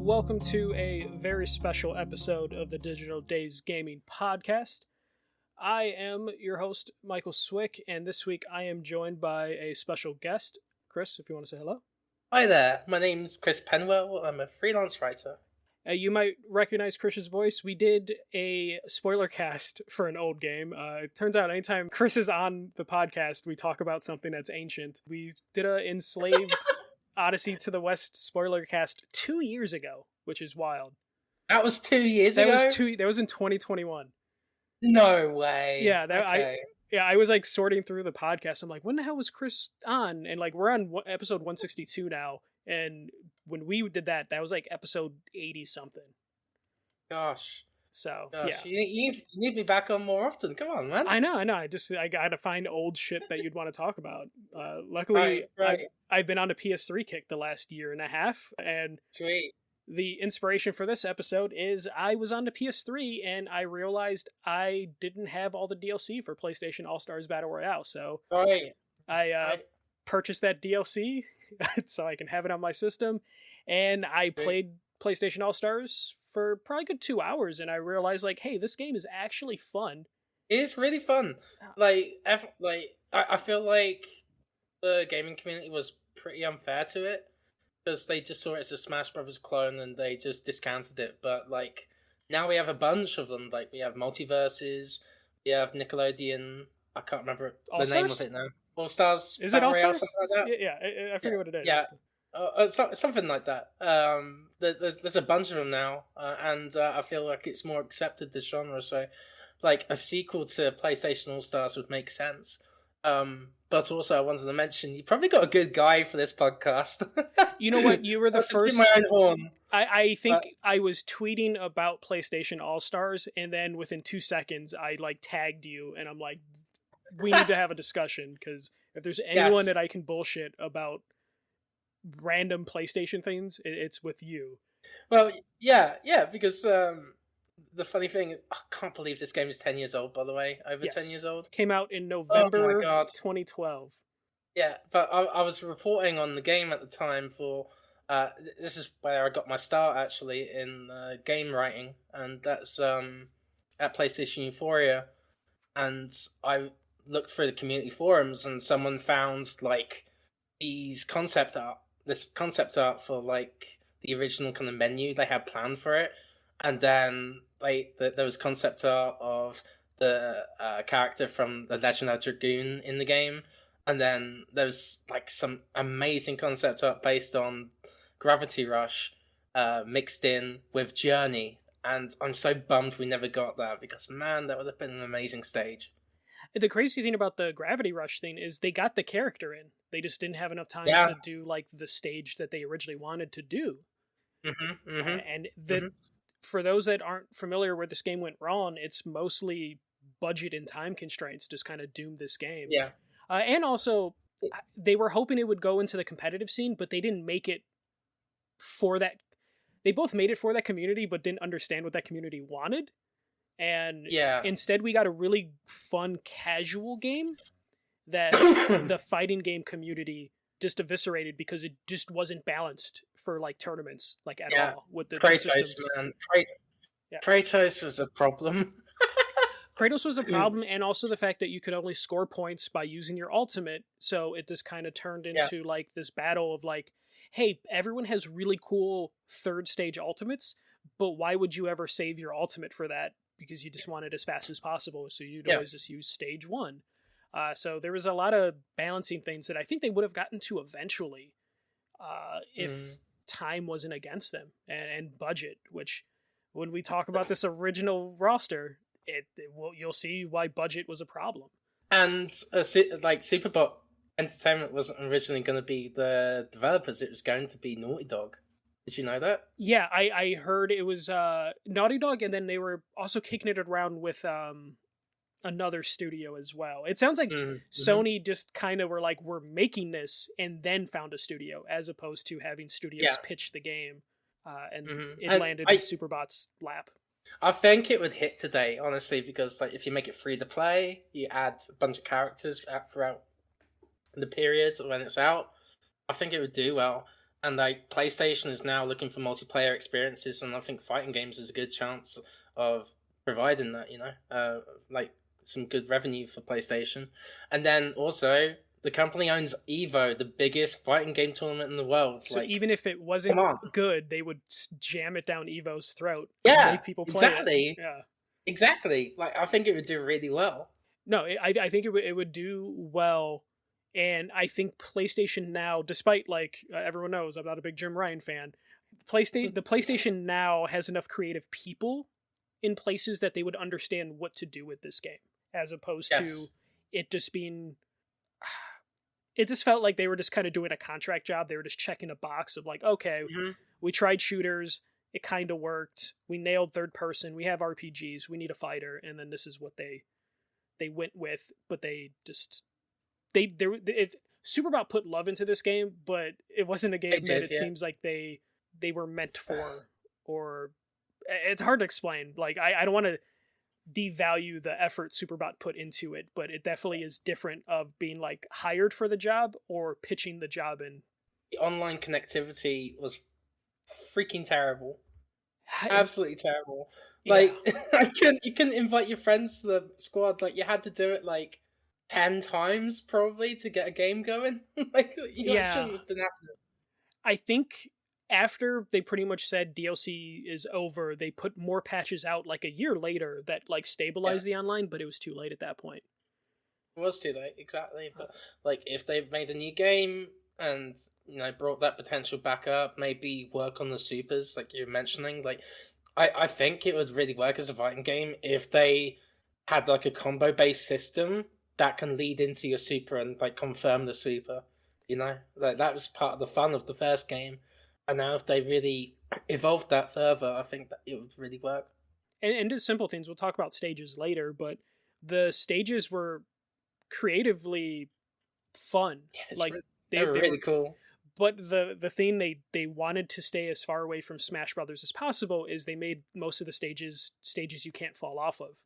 welcome to a very special episode of the Digital Days Gaming Podcast. I am your host, Michael Swick, and this week I am joined by a special guest. Chris, if you want to say hello. Hi there, my name's Chris Penwell. I'm a freelance writer. You might recognize Chris's voice. We did a spoiler cast for an old game. It turns out anytime Chris is on the podcast, we talk about something that's ancient. We did a Enslaved Odyssey to the West spoiler cast 2 years ago, which is wild. That was 2 years ago? That was in 2021. No way. Yeah, okay. I was like sorting through the podcast. I'm like, when the hell was Chris on? And like, we're on episode 162 now. And when we did that, that was like episode 80 something. Gosh. So, Gosh. yeah. You need me back on more often. Come on, man. I know. I got to find old shit that you'd want to talk about. Luckily, right. I've been on a PS3 kick the last year and a half. And sweet. The inspiration for this episode is I was on the PS3 and I realized I didn't have all the DLC for PlayStation All-Stars Battle Royale. So I purchased that DLC so I can have it on my system. And I played PlayStation All-Stars for probably a good 2 hours. And I realized, like, hey, this game is actually fun. It is really fun. I feel like the gaming community was pretty unfair to it, because they just saw it as a Smash Brothers clone and they just discounted it. But like, now we have a bunch of them. Like, we have Multiverses, we have Nickelodeon. I can't remember the name of it now. All-Stars. Is it All-Stars? Something like that? Yeah, I forget what it is. Yeah, something like that. There's a bunch of them now, and I feel like it's more accepted, this genre. So, like, a sequel to PlayStation All-Stars would make sense. But also, I wanted to mention, you probably got a good guy for this podcast. You know what? You were the first. My own horn. I think I was tweeting about PlayStation All-Stars, and then within 2 seconds, I like tagged you, and I'm like, we need to have a discussion, because if there's anyone that I can bullshit about random PlayStation things, it's with you. Well, yeah, because the funny thing is, I can't believe this game is 10 years old, by the way. Over 10 years old. Came out in November 2012. Yeah, but I was reporting on the game at the time for... this is where I got my start, actually, in game writing. And that's at PlayStation Euphoria. And I looked through the community forums, and someone found, like, this concept art for, like, the original kind of menu they had planned for it. And then there was concept art of the character from The Legend of Dragoon in the game. And then there was like some amazing concept art based on Gravity Rush mixed in with Journey. And I'm so bummed we never got that, because, man, that would have been an amazing stage. The crazy thing about the Gravity Rush thing is they got the character in. They just didn't have enough time to do like the stage that they originally wanted to do. And for those that aren't familiar where this game went wrong, it's mostly budget and time constraints just kind of doomed this game. Yeah. And also, they were hoping it would go into the competitive scene, but they didn't make it for that. They both made it for that community, but didn't understand what that community wanted. And instead, we got a really fun, casual game that the fighting game community just eviscerated because it just wasn't balanced for like tournaments, like at all with the Kratos, systems. Man. Kratos was a problem. Kratos was a problem, and also the fact that you could only score points by using your ultimate, so it just kind of turned into like this battle of like, hey, everyone has really cool third stage ultimates, but why would you ever save your ultimate for that? Because you just want it as fast as possible, so you'd always just use stage one. So there was a lot of balancing things that I think they would have gotten to eventually if time wasn't against them, and budget, which when we talk about this original roster, you'll see why budget was a problem. And Superbot Entertainment wasn't originally going to be the developers; it was going to be Naughty Dog. Did you know that? Yeah, I heard it was Naughty Dog, and then they were also kicking it around with another studio as well. It sounds like Sony just kind of were like, we're making this, and then found a studio, as opposed to having studios pitch the game, and it landed in Superbot's lap. I think it would hit today, honestly, because like if you make it free to play, you add a bunch of characters throughout the period when it's out, I think it would do well. And like PlayStation is now looking for multiplayer experiences, and I think fighting games is a good chance of providing that. Like some good revenue for PlayStation, and then also the company owns Evo, the biggest fighting game tournament in the world. So like, even if it wasn't good, they would jam it down Evo's throat. Yeah, make people play exactly. It. Yeah, exactly. Like I think it would do really well. No, I think it would do well. And I think PlayStation Now, despite like everyone knows I'm not a big Jim Ryan fan, the PlayStation Now has enough creative people in places that they would understand what to do with this game, as opposed to it just being. It just felt like they were just kind of doing a contract job. They were just checking a box of like, okay, we tried shooters, it kind of worked. We nailed third person. We have RPGs. We need a fighter, and then this is what they went with. But they just. Superbot put love into this game, but it wasn't a game that it seems like they were meant for, or it's hard to explain. Like I don't want to devalue the effort Superbot put into it, but it definitely is different of being like hired for the job or pitching the job in. The online connectivity was freaking terrible. Absolutely terrible. Like you couldn't invite your friends to the squad. Like you had to do it like 10 times probably to get a game going. Like you shouldn't have been after it. I think after they pretty much said DLC is over, they put more patches out like a year later that like stabilized the online, but it was too late at that point. It was too late, exactly. But like if they made a new game and brought that potential back up, maybe work on the supers like you're mentioning, like I think it would really work as a fighting game if they had like a combo based system that can lead into your super and like confirm the super, like that was part of the fun of the first game. And now if they really evolved that further, I think that it would really work. And just simple things, we'll talk about stages later, but the stages were creatively fun. Like they were really cool. But the thing they wanted to stay as far away from Smash Brothers as possible is they made most of the stages you can't fall off of,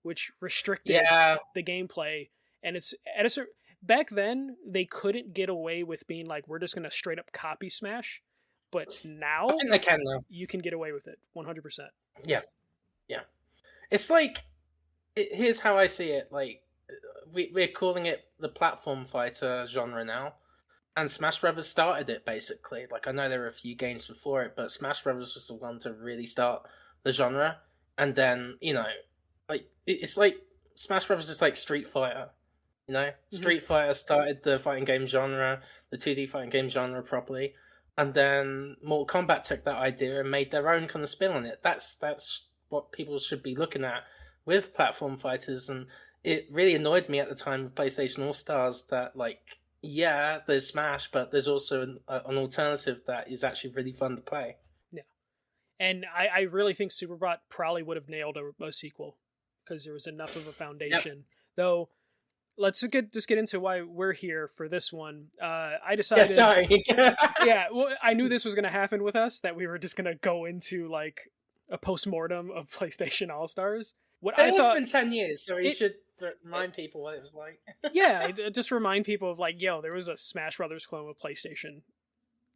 which restricted the gameplay. And it's back then they couldn't get away with being like, we're just gonna straight up copy Smash, but now I think they can now. You can get away with it 100%. Yeah. It's like here's how I see it. Like we're calling it the platform fighter genre now, and Smash Brothers started it basically. Like I know there were a few games before it, but Smash Brothers was the one to really start the genre. And then like it's like Smash Brothers is like Street Fighter. Street Fighter started the fighting game genre, the 2D fighting game genre properly, and then Mortal Kombat took that idea and made their own kind of spin on it. That's what people should be looking at with platform fighters, and it really annoyed me at the time with PlayStation All-Stars that like, there's Smash, but there's also an alternative that is actually really fun to play. Yeah, and I really think Superbot probably would have nailed a sequel because there was enough of a foundation, though. Let's just get into why we're here for this one. I decided. Yeah, sorry. Well, I knew this was going to happen with us. That we were just going to go into like a post-mortem of PlayStation All-Stars. It's been 10 years, so you should remind people what it was like. Just remind people of like, there was a Smash Brothers clone with PlayStation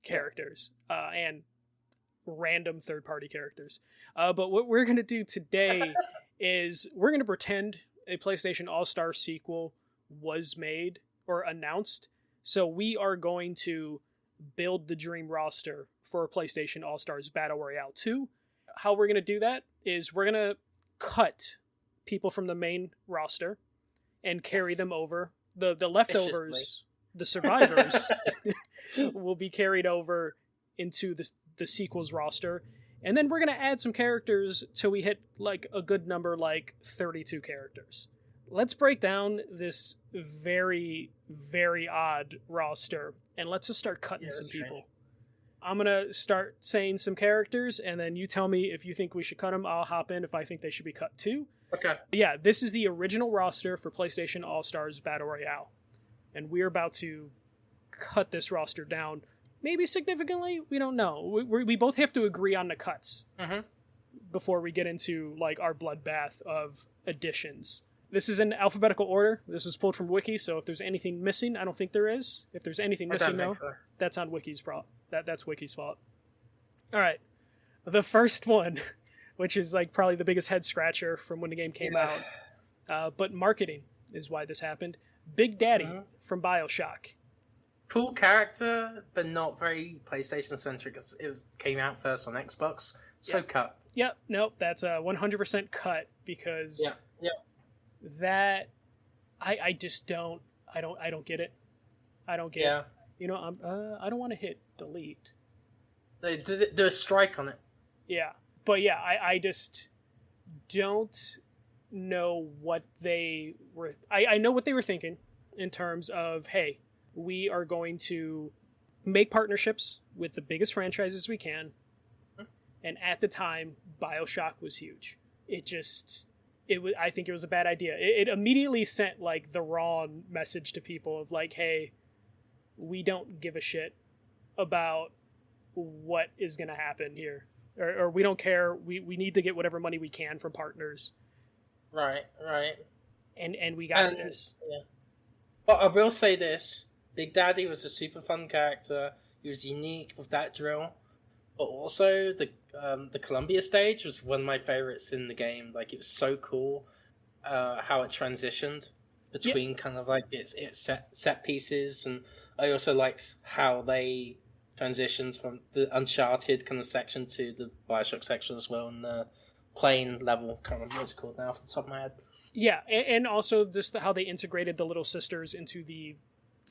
characters and random third-party characters. But what we're going to do today is we're going to pretend a PlayStation All-Star sequel was made or announced. So we are going to build the dream roster for PlayStation All-Stars Battle Royale 2. How we're going to do that is we're going to cut people from the main roster and carry them over. The leftovers, the survivors, will be carried over into the sequels roster. And then we're going to add some characters till we hit like a good number, like 32 characters. Let's break down this very, very odd roster, and let's just start cutting some people. I'm going to start saying some characters, and then you tell me if you think we should cut them. I'll hop in if I think they should be cut too. Okay. Yeah, this is the original roster for PlayStation All-Stars Battle Royale, and we're about to cut this roster down. Maybe significantly, we don't know. We both have to agree on the cuts before we get into like our bloodbath of additions. This is in alphabetical order. This was pulled from Wiki, so if there's anything missing, I don't think there is. If there's anything missing, no, that's on Wiki's fault. That's Wiki's fault. All right, the first one, which is like probably the biggest head scratcher from when the game came out, but marketing is why this happened. Big Daddy from BioShock. Cool character, but not very PlayStation centric. It came out first on Xbox, so cut. Yep, nope, that's a 100% cut because that I just don't get it. I don't get it. You know, I don't want to hit delete. They did do a strike on it. Yeah, but yeah, I just don't know what they were. I know what they were thinking in terms of, hey, we are going to make partnerships with the biggest franchises we can. And at the time, BioShock was huge. I think it was a bad idea. It immediately sent like the wrong message to people of like, hey, we don't give a shit about what is going to happen here. Or we don't care. We need to get whatever money we can from partners. Right. And we got this. Yeah. But I will say this. Big Daddy was a super fun character. He was unique with that drill. But also, the Columbia stage was one of my favorites in the game. Like, it was so cool how it transitioned between kind of like its set pieces. And I also liked how they transitioned from the Uncharted kind of section to the BioShock section as well. And the plane level, can't remember what it's called now off the top of my head. Yeah, and also just how they integrated the little sisters into the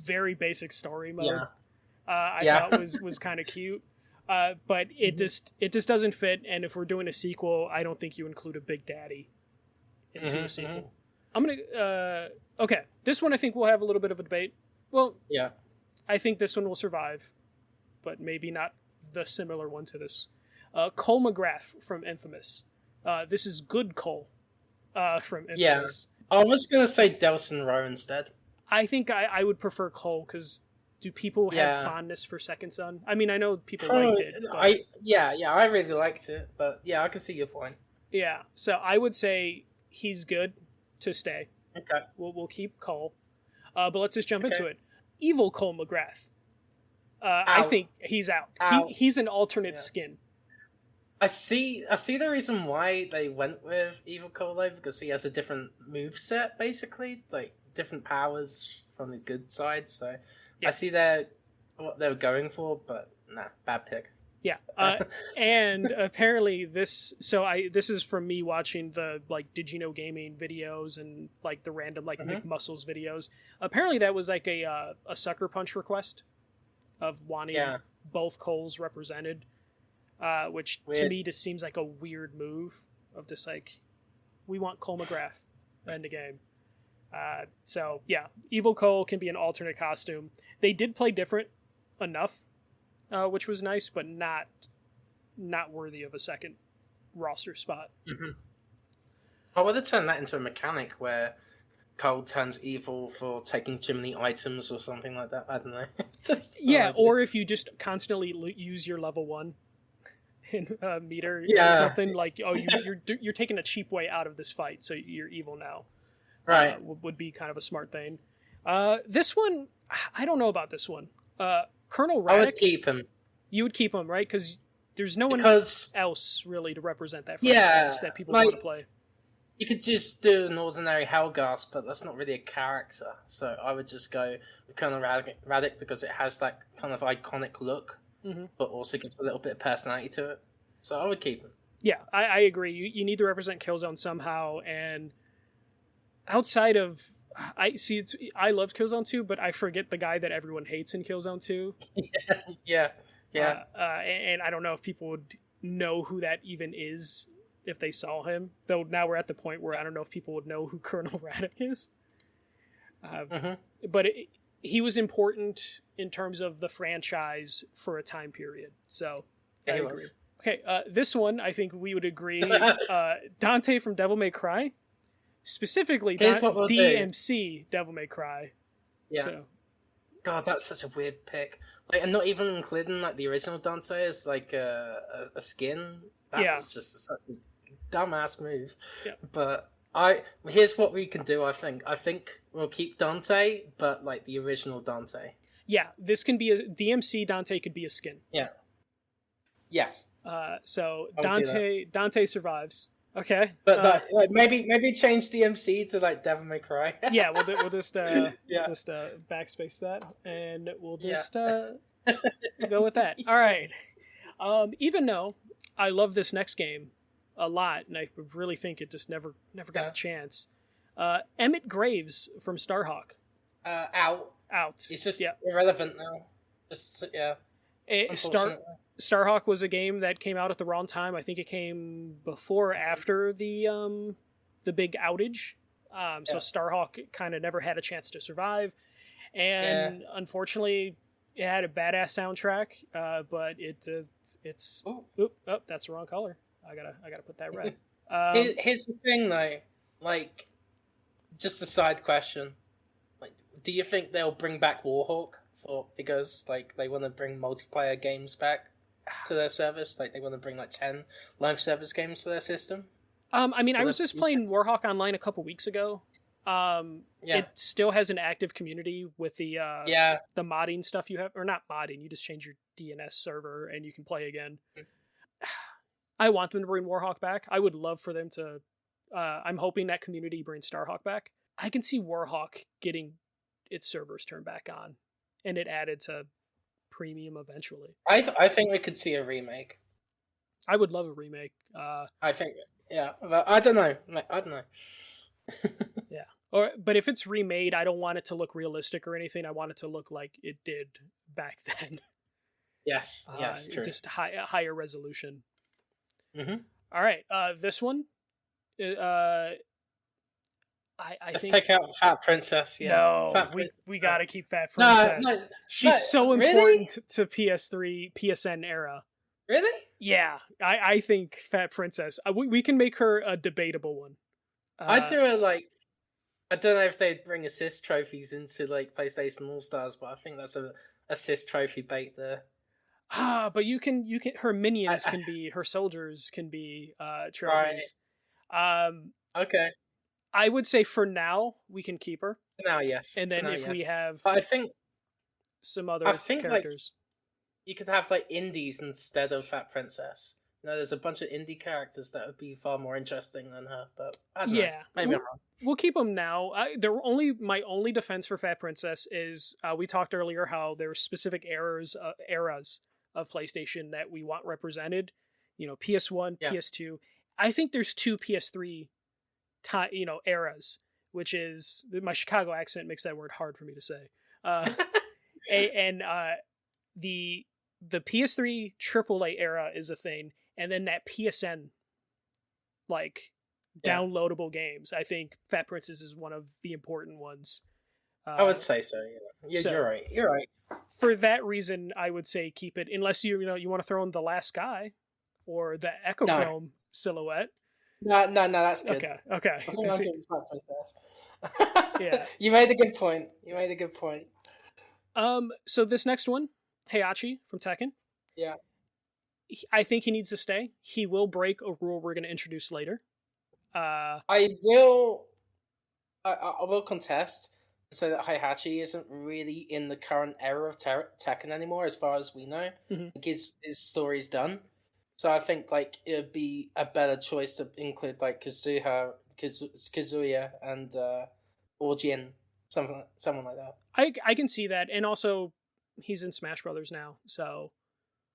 very basic story mode. I thought was kind of cute. But it just doesn't fit, and if we're doing a sequel, I don't think you include a Big Daddy into a sequel. I'm gonna okay. This one I think we'll have a little bit of a debate. Well, yeah, I think this one will survive, but maybe not the similar one to this. Cole McGrath from Infamous. This is good Cole from Infamous. Yeah, I was gonna say Delson Rowe instead. I think I would prefer Cole because. Do people have fondness for Second Son? I mean, I know people liked it. But... I really liked it, but yeah, I can see your point. Yeah, so I would say he's good to stay. Okay, we'll keep Cole, but let's just jump into it. Evil Cole McGrath. I think he's out. He's an alternate skin. I see the reason why they went with Evil Cole though, because he has a different moveset, basically, like different powers from the good side. So. Yeah. I see what they were going for, but nah, bad pick. Yeah, and apparently this is from me watching the like Did You Know Gaming videos and like the random like Nick Muscles videos. Apparently that was like a sucker punch request of wanting both Coles represented, which to me just seems like a weird move of just like we want Cole McGrath in the game. So yeah, Evil Cole can be an alternate costume. They did play different enough, which was nice, but not worthy of a second roster spot. I would have turned that into a mechanic where Cole turns evil for taking too many items or something like that. I don't know. Or if you just constantly use your level 1 in meter or something like, oh, you're taking a cheap way out of this fight, so you're evil now. Right. Would be kind of a smart thing. This one, I don't know about this one. Colonel Raddick. I would keep him. You would keep him, right? Because there's no one else really to represent that franchise that people want to play. You could just do an ordinary Helghast, but that's not really a character. So I would just go with Colonel Raddick because it has that kind of iconic look, but also gives a little bit of personality to it. So I would keep him. Yeah, I agree. You need to represent Killzone somehow, and outside of I love Killzone 2, but I forget the guy that everyone hates in Killzone 2. Yeah. And I don't know if people would know who that even is if they saw him. Though now we're at the point where I don't know if people would know who Colonel Raddick is. But he was important in terms of the franchise for a time period. So I agree. Okay, this one I think we would agree. Dante from Devil May Cry. Specifically, DMC Devil May Cry. Yeah. So. God, that's such a weird pick. Like, and not even including like the original Dante as like a skin. That was just such a dumbass move. Yeah. But Here's what we can do. I think we'll keep Dante, but like the original Dante. Yeah, this can be a DMC Dante could be a skin. Yeah. Yes. So Dante survives. Okay. But like maybe change DMC to like Devil May Cry. Yeah, we'll just backspace that, and we'll just go with that. All right. Even though I love this next game a lot, and I really think it just never got a chance. Emmett Graves from Starhawk. Out. It's just irrelevant now. Just Starhawk was a game that came out at the wrong time. I think it came before or after the big outage. So Starhawk kind of never had a chance to survive, and unfortunately, it had a badass soundtrack. But it's that's the wrong color. I gotta put that red. Here's the thing, though. Like, just a side question. Like, do you think they'll bring back Warhawk because like they want to bring multiplayer games back to their service? Like they want to bring like 10 live service games to their system? I mean, I was just playing Warhawk Online a couple weeks ago. It still has an active community with the modding stuff you have, or not modding. You just change your DNS server and you can play again. I want them to bring Warhawk back. I would love for them to. I'm hoping that community brings Starhawk back. I can see Warhawk getting its servers turned back on, and it added to premium eventually. I think we could see a remake. I would love a remake. I think, but I don't know. Yeah, but if it's remade, I don't want it to look realistic or anything. I want it to look like it did back then. Yes, true. Just higher resolution. Mm-hmm. All right, this one. I Let's think take out Fat Princess. Yeah. No, we gotta keep Fat Princess. She's so important to PS3, PSN era. Really? Yeah, I think Fat Princess. We can make her a debatable one. I'd do it like. I don't know if they'd bring assist trophies into like PlayStation All-Stars, but I think that's a assist trophy bait there. But you can her minions can be her soldiers can be trophies. Right. Okay. I would say for now we can keep her. For now, yes. And then we have, but I think some other characters. Like, you could have like indies instead of Fat Princess. You know, there's a bunch of indie characters that would be far more interesting than her. But I don't know. Maybe I'm wrong. We'll keep them now. My only defense for Fat Princess is we talked earlier how there are specific eras of PlayStation that we want represented. You know, PS1, PS2. I think there's 2 PS3 eras, which is, my Chicago accent makes that word hard for me to say. And the PS3 AAA era is a thing, and then that PSN downloadable games. I think Fat Princess is one of the important ones. I would say so. Yeah, you're right. You're right. For that reason, I would say keep it, unless you want to throw in the Last Guy or the Echochrome silhouette. No, that's good. Okay. I think I'm doing Fat Princess. Yeah. You made a good point. So this next one, Heihachi from Tekken. Yeah. I think he needs to stay. He will break a rule we're going to introduce later. I will contest and say that Heihachi isn't really in the current era of Tekken anymore, as far as we know. Mm-hmm. His story's done. So I think it would be a better choice to include Kazuya and or Jin, someone like that. I can see that, and also he's in Smash Brothers now, so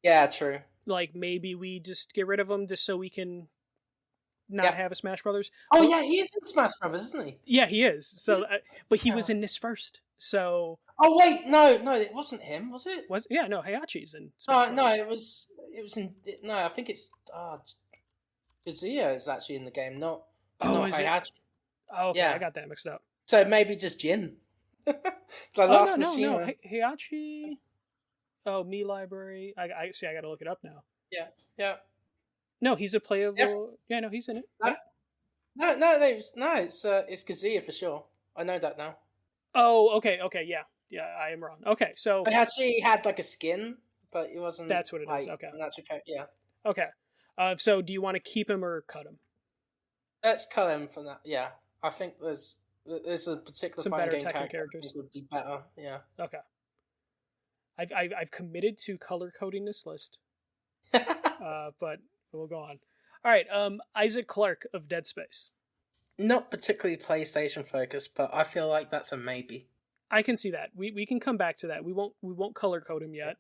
yeah, true. Maybe we just get rid of him just so we can not have a Smash Brothers. Oh yeah, he is in Smash Brothers, isn't he? Yeah, he is. So, but he was in this first. So. Oh wait, no, it wasn't him, was it? No, Heihachi's in Smash Brothers. It was in. No, I think it's Kazuya is actually in the game, not Heihachi. Oh, okay, yeah. I got that mixed up. So maybe just Jin. No. Heihachi. Oh, Me Library. I see. I got to look it up now. Yeah. No, he's a playable. Yeah, no, he's in it. No, it's Kazuya for sure. I know that now. Oh, okay, yeah, I am wrong. Okay, so Heihachi had a skin, but it wasn't. That's what it is. Okay, that's okay. Yeah. Okay. So do you want to keep him or cut him? Let's cut him from that. Yeah, I think there's a particular Some fighting better game Tekken character I characters. think would be better. Yeah. Okay. I've committed to color coding this list, but we'll go on. All right, Isaac Clarke of Dead Space. Not particularly PlayStation focused, but I feel like that's a maybe. I can see that. We can come back to that. We won't color code him yet.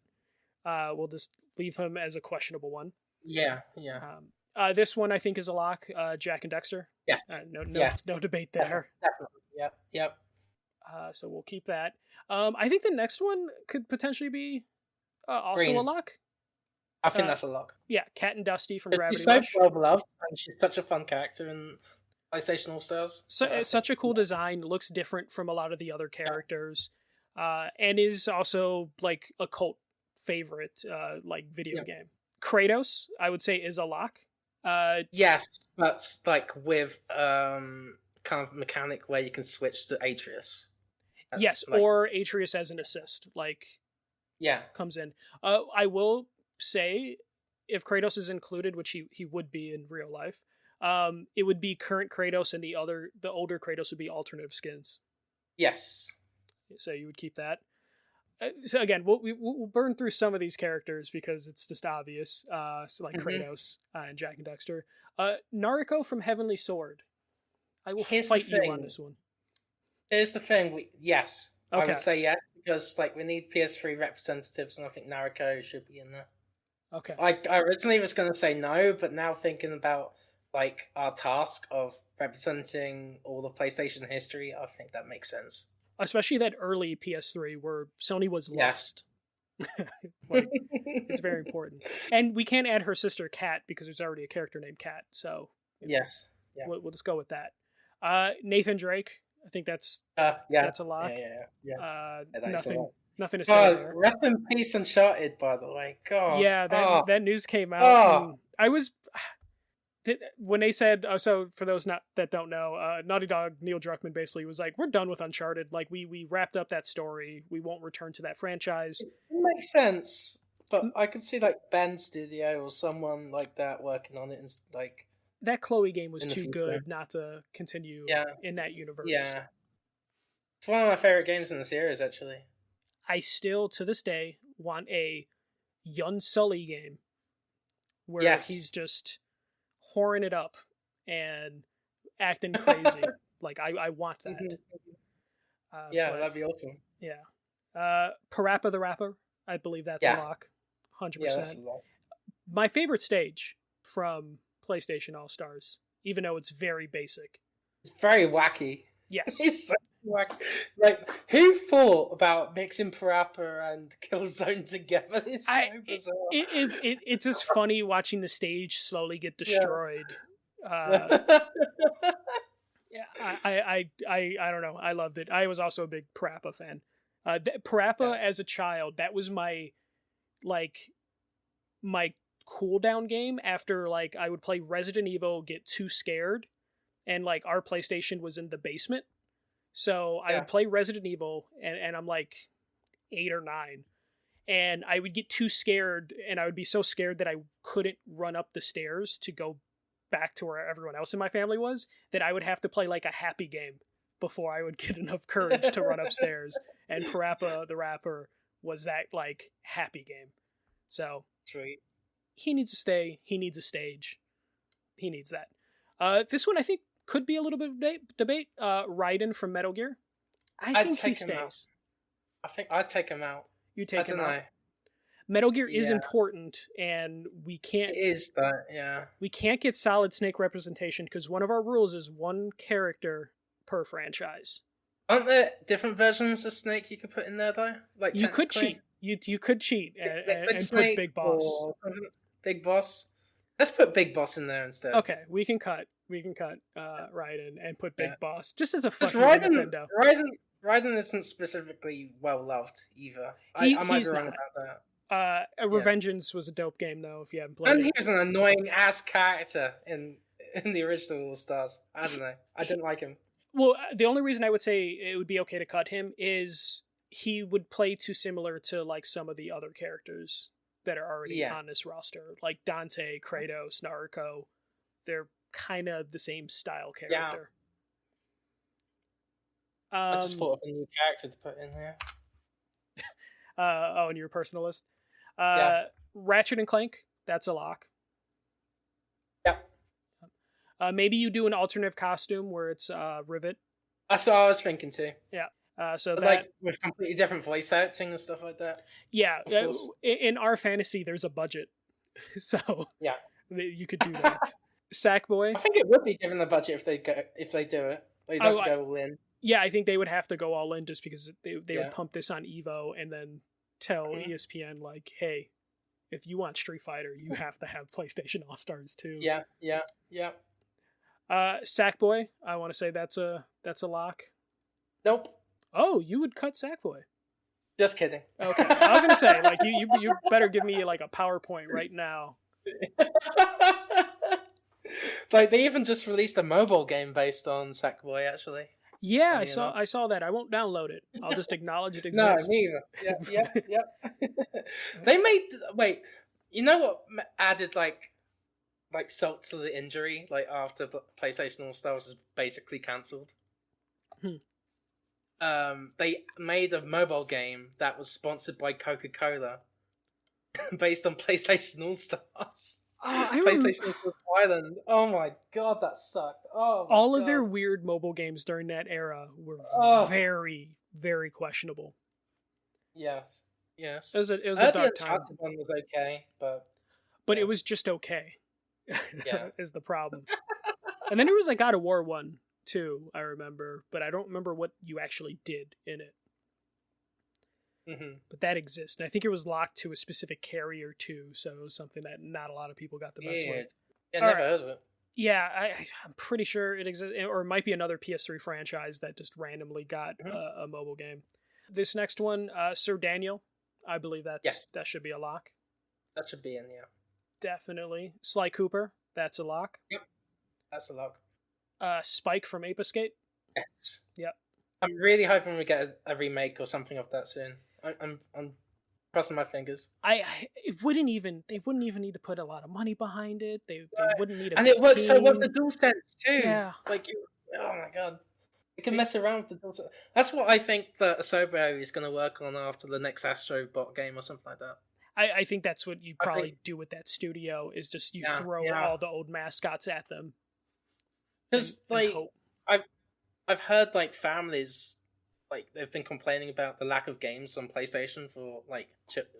We'll just leave him as a questionable one. Yeah. This one I think is a lock. Jack and Dexter. Yes. No debate there. Definitely. Yep. So we'll keep that. I think the next one could potentially be also Green. a lock. I think that's a lock. Yeah, Cat and Dusty from Gravity She's so Rush. well beloved, and she's such a fun character in PlayStation All-Stars. So such a cool design. Looks different from a lot of the other characters, and is also like a cult favorite, like video game. Kratos, I would say, is a lock. Yes, that's like with kind of mechanic where you can switch to Atreus. That's yes, like, or Atreus as an assist, comes in. I will say, if Kratos is included, which he would be in real life, it would be current Kratos, and the older Kratos would be alternative skins. Yes. So you would keep that. So again, we'll burn through some of these characters because it's just obvious. So like Kratos and Jack and Dexter. Nariko from Heavenly Sword. I will fight you on this one. Here's the thing. Yes. Okay. I would say yes, because we need PS3 representatives, and I think Nariko should be in there. Okay. I originally was going to say no, but now thinking about our task of representing all the PlayStation history, I think that makes sense. Especially that early PS3 where Sony was lost. It's very important. And we can't add her sister Kat because there's already a character named Kat. So yes, we'll just go with that. Nathan Drake, I think that's a lock. Yeah. Nothing to say there. Rest in peace, Uncharted. By the way, God. Yeah, that news came out. I was when they said, so for those that don't know, Naughty Dog, Neil Druckmann basically was like, we're done with Uncharted. Like we wrapped up that story. We won't return to that franchise. It makes sense, but I could see Ben Studio or someone like that working on it, and that Chloe game was too good not to continue in that universe. Yeah, it's one of my favorite games in the series, actually. I still, to this day, want a Yun Sully game where he's just whoring it up and acting crazy. I want that. That'd be awesome. Yeah. Parappa the Rapper, I believe that's a lock. 100%. Yeah, that's a lock. My favorite stage from PlayStation All-Stars, even though it's very basic. It's very wacky. Yes. It's so wacky. Who thought about mixing Parappa and Killzone together? It's so bizarre. It's just funny watching the stage slowly get destroyed. I don't know. I loved it. I was also a big Parappa fan. Parappa as a child, that was my cooldown game after I would play Resident Evil, get too scared, and our PlayStation was in the basement. So I would play Resident Evil, and I'm 8 or 9, and I would get too scared, and I would be so scared that I couldn't run up the stairs to go back to where everyone else in my family was, that I would have to play a happy game before I would get enough courage to run upstairs. And Parappa the Rapper was that happy game. So sweet. He needs to stay. He needs a stage. He needs that. This one I think could be a little bit of debate. Raiden from Metal Gear. I think he stays. I think I'd take him out. You take him out. Metal Gear is important, and we can't. It is that, yeah. We can't get Solid Snake representation because one of our rules is one character per franchise. Aren't there different versions of Snake you could put in there though? You could cheat. You could cheat and put Big Boss. Big Boss. Let's put Big Boss in there instead. Okay, we can cut Raiden and put Big Boss just as a fucking Nintendo. Raiden isn't specifically well loved either. I might be wrong about that. Revengeance was a dope game though. If you haven't played, and he was an annoying ass character in the original All Stars. I don't know. I didn't like him. Well, the only reason I would say it would be okay to cut him is he would play too similar to some of the other characters that are already on this roster, like Dante, Kratos, Naruto. They're kind of the same style character. I just thought of a new character to put in here. On your personal list. Ratchet and Clank, that's a lock. Yep. Maybe you do an alternative costume where it's Rivet. That's what I was thinking too. Yeah. So that, like with completely different voice acting and stuff like that. Yeah. In our fantasy, there's a budget, so yeah, you could do that. Sackboy. I think it would be given the budget if they do it. They'd have to go all in. Yeah, I think they would have to go all in just because they would pump this on Evo and then tell ESPN like, hey, if you want Street Fighter, you have to have PlayStation All-Stars too. Yeah. Sackboy, I want to say that's a lock. Nope. Oh, you would cut Sackboy. Just kidding. Okay, I was gonna say like you better give me like a PowerPoint right now. Like they even just released a mobile game based on Sackboy, actually. Yeah, I saw that. I won't download it. I'll just acknowledge it exists. No, neither. Yep. They made you know what added like salt to the injury like after PlayStation All-Stars was basically cancelled. They made a mobile game that was sponsored by Coca-Cola based on PlayStation All-Stars. PlayStation All-Stars Island. Oh my god, that sucked. All of their weird mobile games during that era were very, very questionable. Yes. It was a The dark time. one was okay, but it was just okay. Yeah, is the problem. And then there was a God of War one too, I remember, but I don't remember what you actually did in it. But that exists, and I think it was locked to a specific carrier too, so it was something that not a lot of people got to mess with. Yeah, never heard of it. Yeah, I'm pretty sure it exists, or it might be another PS3 franchise that just randomly got a mobile game. This next one, Sir Daniel, I believe that should be a lock. That should be in, yeah. Definitely. Sly Cooper, that's a lock. Yep, that's a lock. Spike from Ape Escape. Yes. Yep. I'm really hoping we get a remake or something of that soon. I'm crossing my fingers. They wouldn't even need to put a lot of money behind it. They wouldn't need and it works so well with the DualSense too. Yeah. Like, oh my god. You can mess around with the DualSense. That's what I think that Asobo is going to work on after the next Astro Bot game or something like that. I think that's what you probably do with that studio is just you throw all the old mascots at them. Because like I've heard like families like they've been complaining about the lack of games on PlayStation for like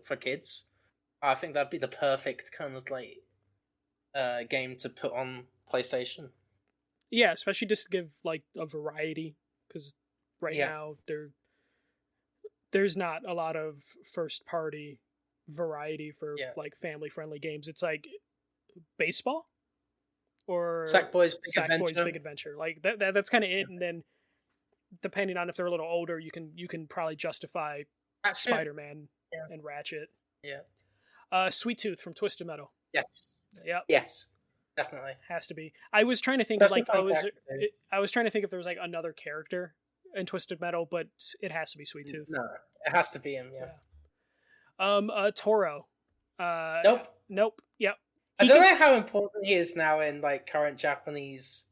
for kids. I think that'd be the perfect kind of like game to put on PlayStation. Yeah, especially just to give like a variety because now there's not a lot of first party variety for like family friendly games. It's like baseball or Sackboy's Big Adventure. Like that's kind of it. And then depending on if they're a little older, you can probably justify Spider-Man and Ratchet. Yeah. Sweet Tooth from Twisted Metal. Yes. Yep. Yes. Definitely. Has to be. I was trying to think of like I was trying to think if there was like another character in Twisted Metal, but it has to be Sweet Tooth. No, it has to be him. Yeah. Toro. Nope. Yep. I don't know how important he is now in like current Japanese,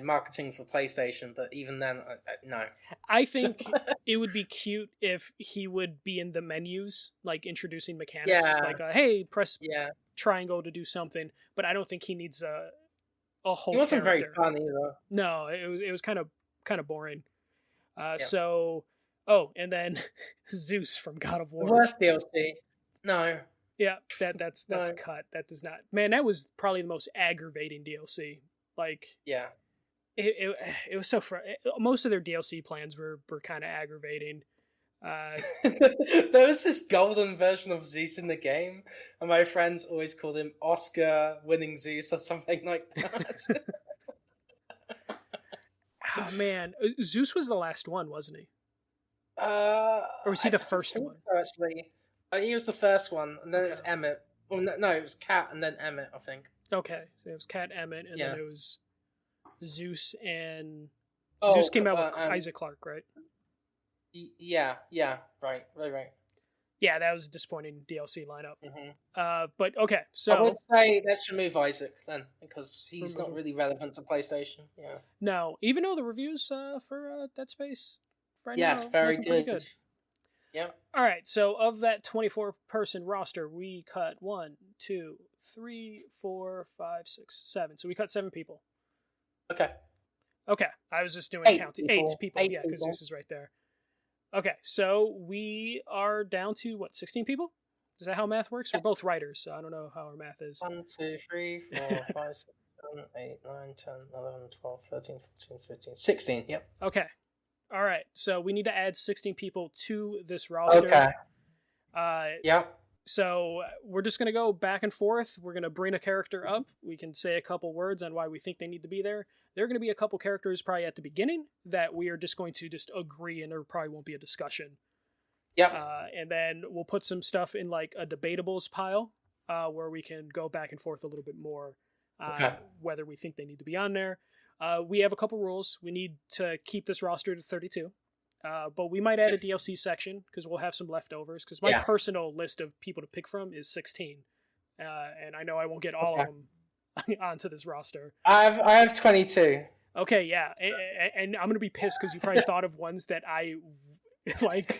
marketing for PlayStation. But even then, no. I think it would be cute if he would be in the menus, like introducing mechanics, like hey, press triangle to do something. But I don't think he needs a whole. He wasn't character. very funny though. No, it was kind of boring. So, and then Zeus from God of War. The worst DLC. No. Yeah, that's cut. That does not. Man, that was probably the most aggravating DLC. Like, yeah, it was so most of their DLC plans were kind of aggravating. There was this golden version of Zeus in the game, and my friends always called him Oscar-winning Zeus or something like that. Oh man, Zeus was the last one, wasn't he? Or was he the first one? So, actually, he was the first one, and then it was Emmett. Well, no, it was Cat and then Emmett, I think. Okay, so it was Cat, Emmett, and then it was Zeus and Zeus came out with Isaac Clarke, right? Yeah, right. Yeah, that was a disappointing DLC lineup. Mm-hmm. But okay, so I would say let's remove Isaac then, because he's not really relevant to PlayStation. Yeah. No, even though the reviews for Dead Space right now Yes, very looking pretty good. Yeah. All right, so of that 24-person roster, we cut 1, 2, 3, 4, 5, 6, 7. So we cut 7 people. Okay. Okay, I was just doing 8 counting. people. 8 people. 8 Yeah, because people. Zeus is right there. Okay, so we are down to, what, 16 people? Is that how math works? We're both writers, so I don't know how our math is. 1, 2, 3, 4, 5, 6, 7, 8, 9, 10, 11, 12, 13, 14, 15, 16. Yep. Okay. All right, so we need to add 16 people to this roster. Okay. Yep. So we're just going to go back and forth. We're going to bring a character up. We can say a couple words on why we think they need to be there. There are going to be a couple characters probably at the beginning that we are just going to just agree, and there probably won't be a discussion. Yep. And then we'll put some stuff in like a debatables pile where we can go back and forth a little bit more whether we think they need to be on there. We have a couple rules. We need to keep this roster to 32. But we might add a DLC section because we'll have some leftovers. Because my personal list of people to pick from is 16, and I know I won't get all of them onto this roster. I have 22. Okay, yeah, and I'm gonna be pissed because you probably thought of ones that I like.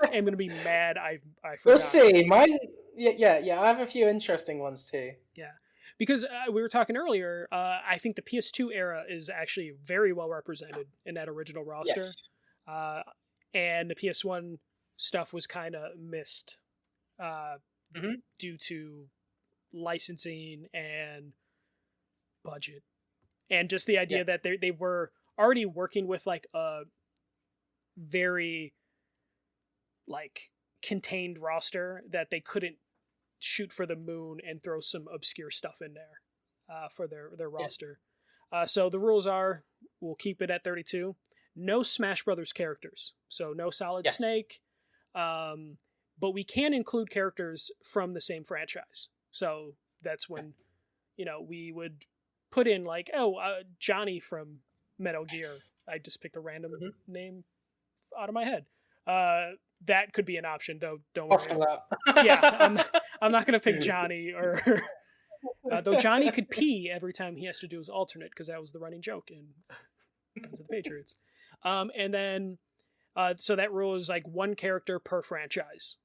I'm gonna be mad. I forgot. We'll see. Mine, yeah. I have a few interesting ones too. Yeah. Because we were talking earlier, I think the PS2 era is actually very well represented in that original roster. Yes. And the PS1 stuff was kind of missed due to licensing and budget. And just the idea that they were already working with like a very like contained roster that they couldn't shoot for the moon and throw some obscure stuff in there for their roster. So the rules are, we'll keep it at 32. No Smash Brothers characters. So no Solid Snake. But we can include characters from the same franchise. So that's when, we would put in like, Johnny from Metal Gear. I just picked a random name out of my head. That could be an option, though. Don't worry. Yeah, I'm not going to pick Johnny, or though Johnny could pee every time he has to do his alternate, because that was the running joke in Guns of the Patriots. And then, so that rule is like one character per franchise,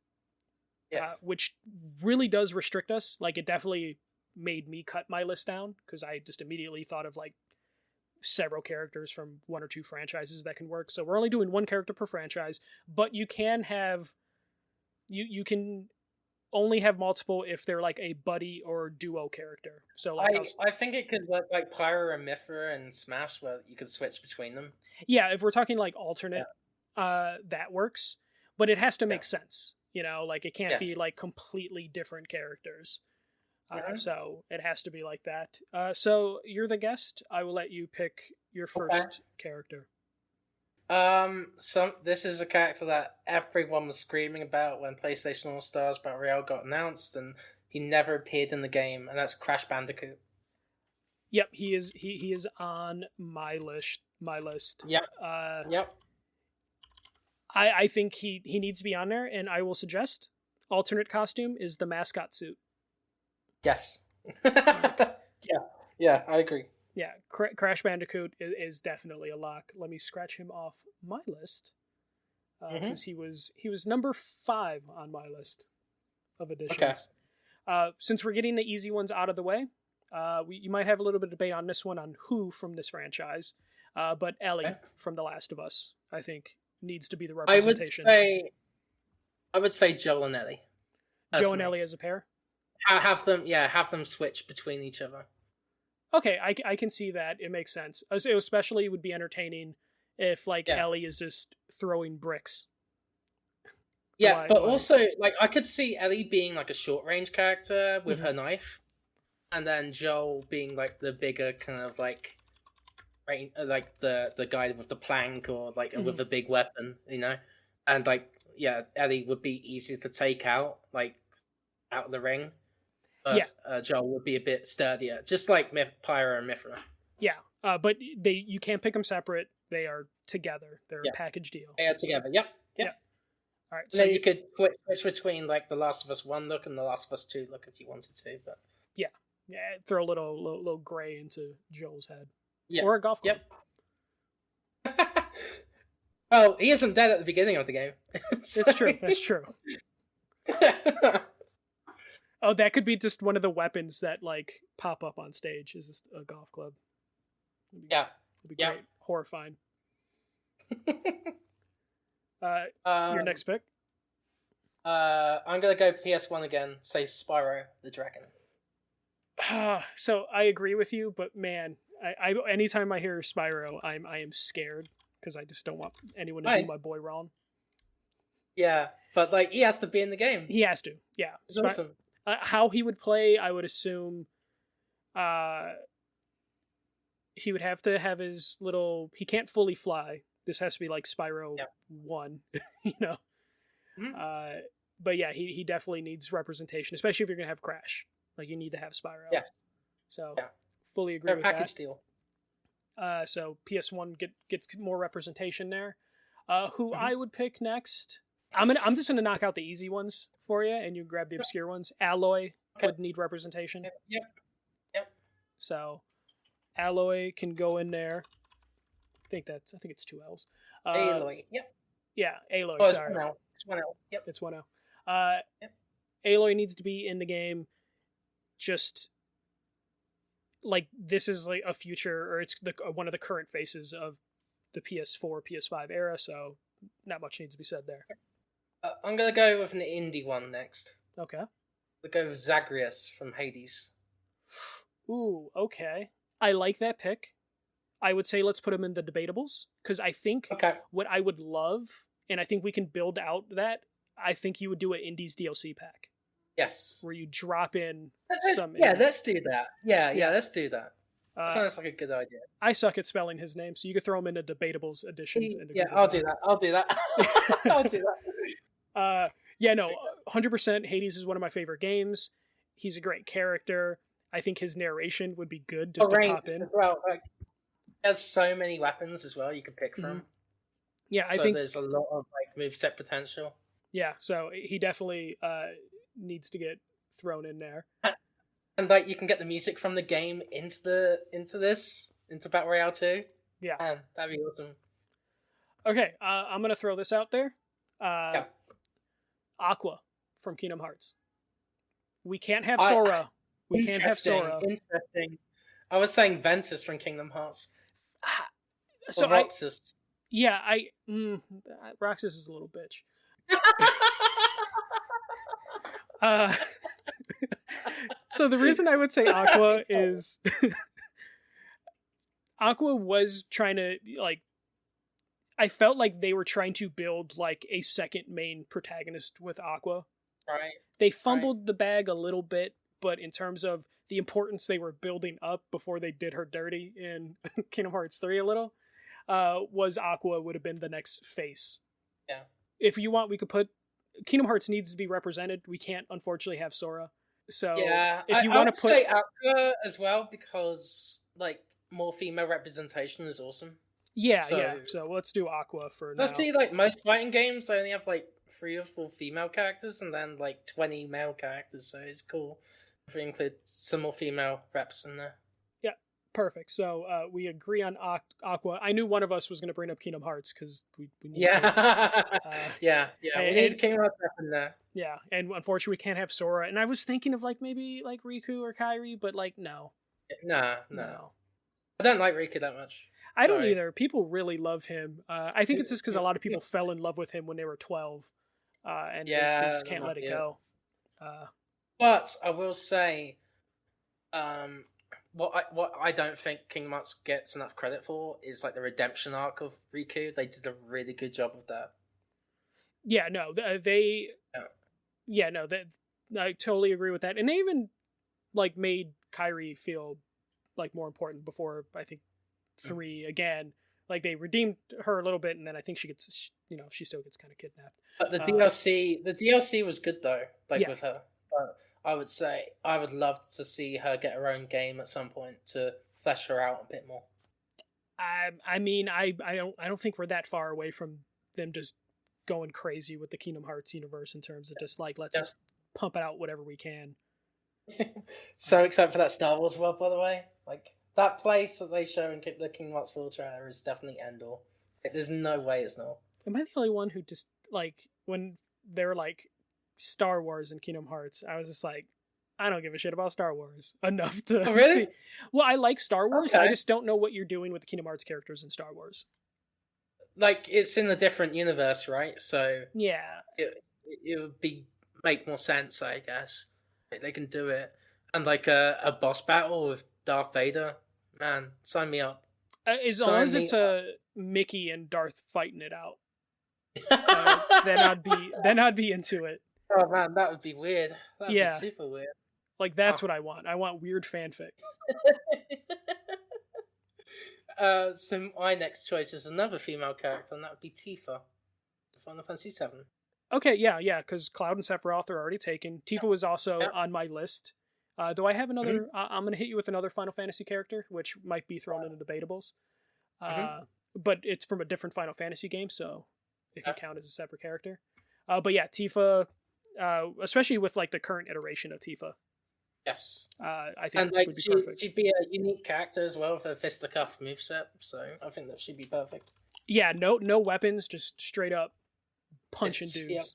which really does restrict us. Like, it definitely made me cut my list down, because I just immediately thought of like several characters from one or two franchises that can work. So we're only doing one character per franchise, but you can have you can only have multiple if they're like a buddy or duo character. So like I think it could work like Pyro and Mithra and Smash, where you could switch between them. Yeah, if we're talking like alternate, that works, but it has to make sense. Like it can't be like completely different characters. So it has to be like that. So you're the guest. I will let you pick your first character. This is a character that everyone was screaming about when PlayStation All-Stars Battle Royale got announced, and he never appeared in the game, and that's Crash Bandicoot. Yep, he is on my list. Yep. I think he needs to be on there, and I will suggest alternate costume is the mascot suit. Yes. Yeah, I agree. Yeah, Crash Bandicoot is definitely a lock. Let me scratch him off my list, because he was number 5 on my list of additions. Okay. Since we're getting the easy ones out of the way, you might have a little bit of debate on this one on who from this franchise, but Ellie from The Last of Us, I think, needs to be the representation. I would say Joel and Ellie. Joe and Ellie as a pair? Have them switch between each other. Okay, I can see that. It makes sense. Especially it would be entertaining if Ellie is just throwing bricks. Yeah, but also like I could see Ellie being like a short range character with her knife, and then Joel being like the bigger kind of like the guy with the plank or like with a big weapon, and Ellie would be easy to take out of the ring. But Joel would be a bit sturdier, just like Pyro and Mithra. Yeah, but you can't pick them separate. They are together. They're a package deal. They are together. Yep. All right, And then you could switch between like the Last of Us 1 look and the Last of Us 2 look if you wanted to. But yeah, throw a little gray into Joel's head, yeah, or a golf club. Yep. Oh, he isn't dead at the beginning of the game. It's true. That's true. Oh, that could be just one of the weapons that like pop up on stage. Is just a golf club. Yeah, it'd be great. Horrifying. Your next pick. I'm gonna go PS1 again. Say Spyro the Dragon. So I agree with you, but man, I anytime I hear Spyro, I am scared because I just don't want anyone to do my boy wrong. Yeah, but like he has to be in the game. He has to. Yeah, it's awesome. How he would play, I would assume. He would have to have his little. He can't fully fly. This has to be like Spyro 1, you know. Mm-hmm. But yeah, he definitely needs representation, especially if you're gonna have Crash. Like you need to have Spyro. Yes. So fully agree with package that. Deal. So PS1 gets more representation there. Who I would pick next? I'm just gonna knock out the easy ones for you, and you grab the obscure ones. Aloy would need representation. Yep. So Aloy can go in there. I think it's 2 L's. Aloy. Yep. Yeah, Aloy. Oh, sorry, it's 1 L. Yep, it's 1 L. Aloy needs to be in the game. Just like this is like a future, or it's one of the current faces of the PS4, PS5 era. So not much needs to be said there. I'm gonna go with an indie one next. Okay. I'll go with Zagreus from Hades. Ooh, okay. I like that pick. I would say let's put him in the debatables, because I think what I would love, and I think we can build out that, I think you would do an Indies DLC pack. Yes. Where you drop in some... Yeah, let's do that. Yeah, let's do that. Sounds like a good idea. I suck at spelling his name, so you could throw him into debatables editions. I'll do that. I'll do that. Yeah, no, 100% Hades is one of my favorite games. He's a great character. I think his narration would be good just to pop in. Well, like, there's so many weapons as well you can pick from. Yeah, I think there's a lot of like moveset potential. Yeah, so he definitely needs to get thrown in there. And like you can get the music from the game into Battle Royale 2. Yeah. And that'd be awesome. Okay, I'm gonna throw this out there. Aqua from Kingdom Hearts. We can't have Sora. We can't have Sora. Interesting. I was saying Ventus from Kingdom Hearts. So Roxas. Roxas is a little bitch. So the reason I would say Aqua is Aqua was trying to like. I felt like they were trying to build like a second main protagonist with Aqua. Right. They fumbled the bag a little bit, but in terms of the importance they were building up before they did her dirty in Kingdom Hearts 3 a little, was Aqua would have been the next face. Yeah. If you want, we could put... Kingdom Hearts needs to be represented. We can't, unfortunately, have Sora. So, if you want to put... I would say Aqua as well, because, like, more female representation is awesome. Yeah. So let's do Aqua for now. Let's see, like, most fighting games, they only have, like, 3 or 4 female characters, and then, like, 20 male characters, so it's cool if we include some more female reps in there. Yeah, perfect. So we agree on Aqua. I knew one of us was going to bring up Kingdom Hearts, because we need to. We need Kingdom Hearts rep in there. Yeah, and unfortunately we can't have Sora, and I was thinking of, like, maybe, like, Riku or Kairi, but, like, no. No. I don't like Riku that much. I don't either. People really love him. I think it's just because a lot of people fell in love with him when they were 12, and they just can't let it go. But I will say, what I don't think Kingdom Hearts gets enough credit for is like the redemption arc of Riku. They did a really good job of that. Yeah, no, they. Yeah, no, I totally agree with that, and they even like made Kairi feel like more important before I think 3 again. Like they redeemed her a little bit, and then I think she gets, she still gets kind of kidnapped. But the DLC was good though, with her. But I would say I would love to see her get her own game at some point to flesh her out a bit more. I mean, I don't think we're that far away from them just going crazy with the Kingdom Hearts universe in terms of just like, let's just pump it out whatever we can. So excited for that Star Wars world, by the way. Like, that place that they show in the Kingdom Hearts 4 trailer is definitely Endor. There's no way it's not. Am I the only one who just, like, when they were like Star Wars and Kingdom Hearts, I was just like, I don't give a shit about Star Wars enough to see. Well, I like Star Wars. Okay. I just don't know what you're doing with the Kingdom Hearts characters in Star Wars. Like, it's in a different universe, right? So yeah, it would make more sense, I guess. They can do it. And like a boss battle with Darth Vader, man, sign me up. As long as it's Mickey and Darth fighting it out, then I'd be into it. Oh man, that would be weird. That would be super weird. Like, that's what I want. I want weird fanfic. So my next choice is another female character, and that would be Tifa, Final Fantasy VII. Okay, yeah, because Cloud and Sephiroth are already taken. Tifa was also on my list. Though I have another, I'm going to hit you with another Final Fantasy character, which might be thrown into debatables. But it's from a different Final Fantasy game, so it can count as a separate character. But yeah, Tifa, especially with like the current iteration of Tifa. Yes. I think and like would be perfect. She'd be a unique character as well with her fisticuff moveset, so I think that she'd be perfect. Yeah, no weapons, just straight up punching dudes.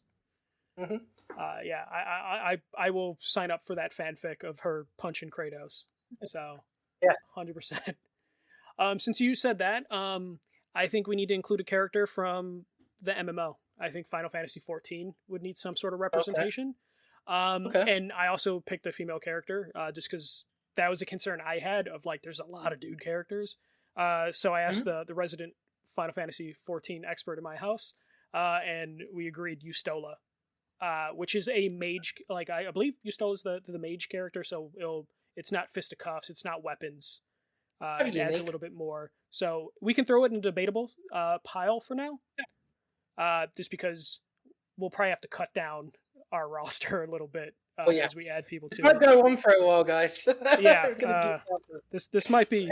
Yep. I will sign up for that fanfic of her punching Kratos. So yes, 100%. Since you said that, I think we need to include a character from the MMO. I think Final Fantasy XIV would need some sort of representation. And I also picked a female character just because that was a concern I had of like there's a lot of dude characters. So I asked the resident Final Fantasy XIV expert in my house, and we agreed Yustola, which is a mage. Like I believe Yustola is the mage character, so it's not fisticuffs, it's not weapons. It adds a little bit more, so we can throw it in a debatable pile for now. Just because we'll probably have to cut down our roster a little bit as we add people to it. Might go on for a while, guys. Yeah, this might be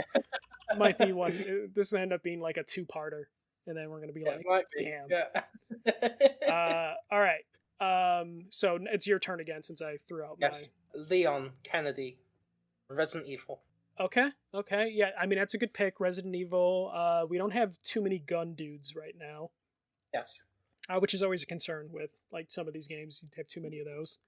one. This will end up being like a two-parter, and then we're gonna be like, damn. Yeah. All right. So it's your turn again since I threw out my Leon Kennedy, Resident Evil. Okay. Yeah, I mean that's a good pick. Resident Evil. We don't have too many gun dudes right now. Yes. Which is always a concern with like some of these games. You have too many of those.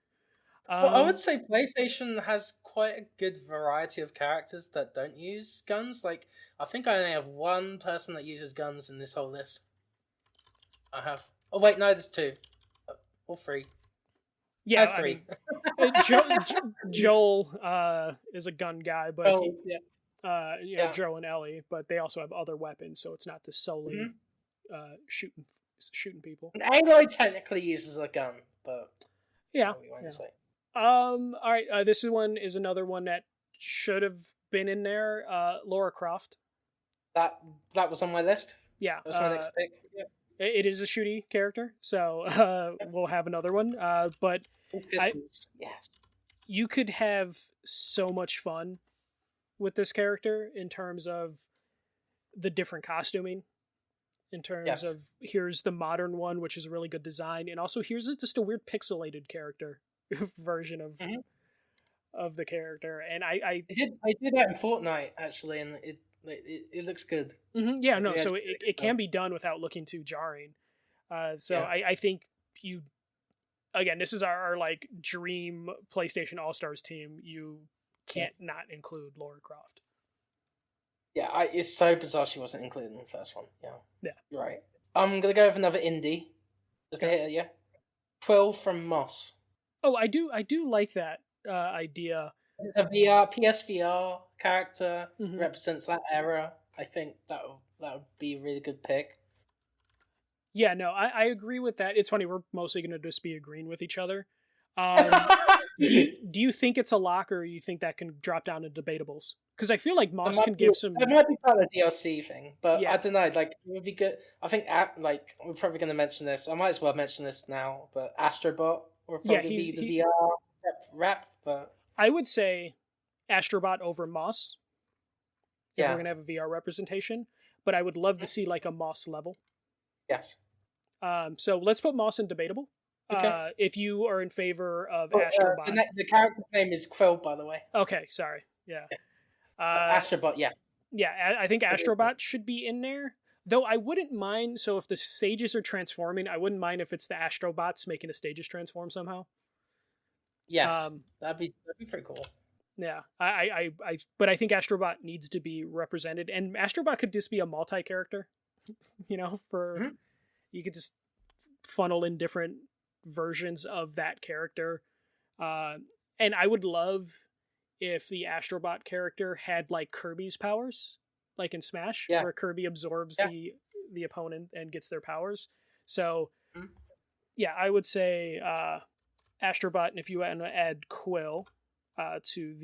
Well, I would say PlayStation has quite a good variety of characters that don't use guns. Like, I think I only have one person that uses guns in this whole list. I have. Oh wait, no, there's two. Or three. Yeah, three. I mean, Joel is a gun guy, but Joe and Ellie, but they also have other weapons, so it's not just solely shooting people. Aloy technically uses a gun, but yeah. All right. This one is another one that should have been in there. Lara Croft. That was on my list. Yeah, that was my next pick. Yeah. It is a shooty character, so we'll have another one. But you could have so much fun with this character in terms of the different costuming. In terms of here's the modern one, which is a really good design, and also here's just a weird pixelated character version of the character. And I did that in Fortnite actually, and it looks good. Yeah, no, so it can be done without looking too jarring. I think again, this is our like dream PlayStation All-Stars team. You can't not include Lara Croft. Yeah, it's so bizarre she wasn't included in the first one. Yeah, you're right. I'm gonna go with another indie. Just to hit it, yeah. Quill from Moss. Oh, I do like that idea. It's a PSVR character represents that era. I think that would be a really good pick. Yeah, no, I agree with that. It's funny, we're mostly gonna just be agreeing with each other. Do you think it's a lock, or you think that can drop down to debatables? Because I feel like Moss can give some. It might be part of the DLC thing, but I don't know. Like, it would be good. I think like we're probably going to mention this. I might as well mention this now. But Astrobot will probably be the VR rep. But I would say Astrobot over Moss. If we're going to have a VR representation, but I would love to see like a Moss level. Yes. So let's put Moss in debatable. Okay. If you are in favor of Astrobot. The character's name is Quill, by the way. Okay, sorry. Yeah. Astrobot, yeah. Yeah, I think Astrobot should be in there. Though I wouldn't mind, so if the stages are transforming, I wouldn't mind if it's the Astrobots making the stages transform somehow. Yes, that'd be pretty cool. Yeah, but I think Astrobot needs to be represented, and Astrobot could just be a multi-character, you could just funnel in different versions of that character, and I would love if the Astrobot character had like Kirby's powers, like in Smash, where Kirby absorbs the opponent and gets their powers. So, yeah, I would say Astrobot, and if you want to add Quill to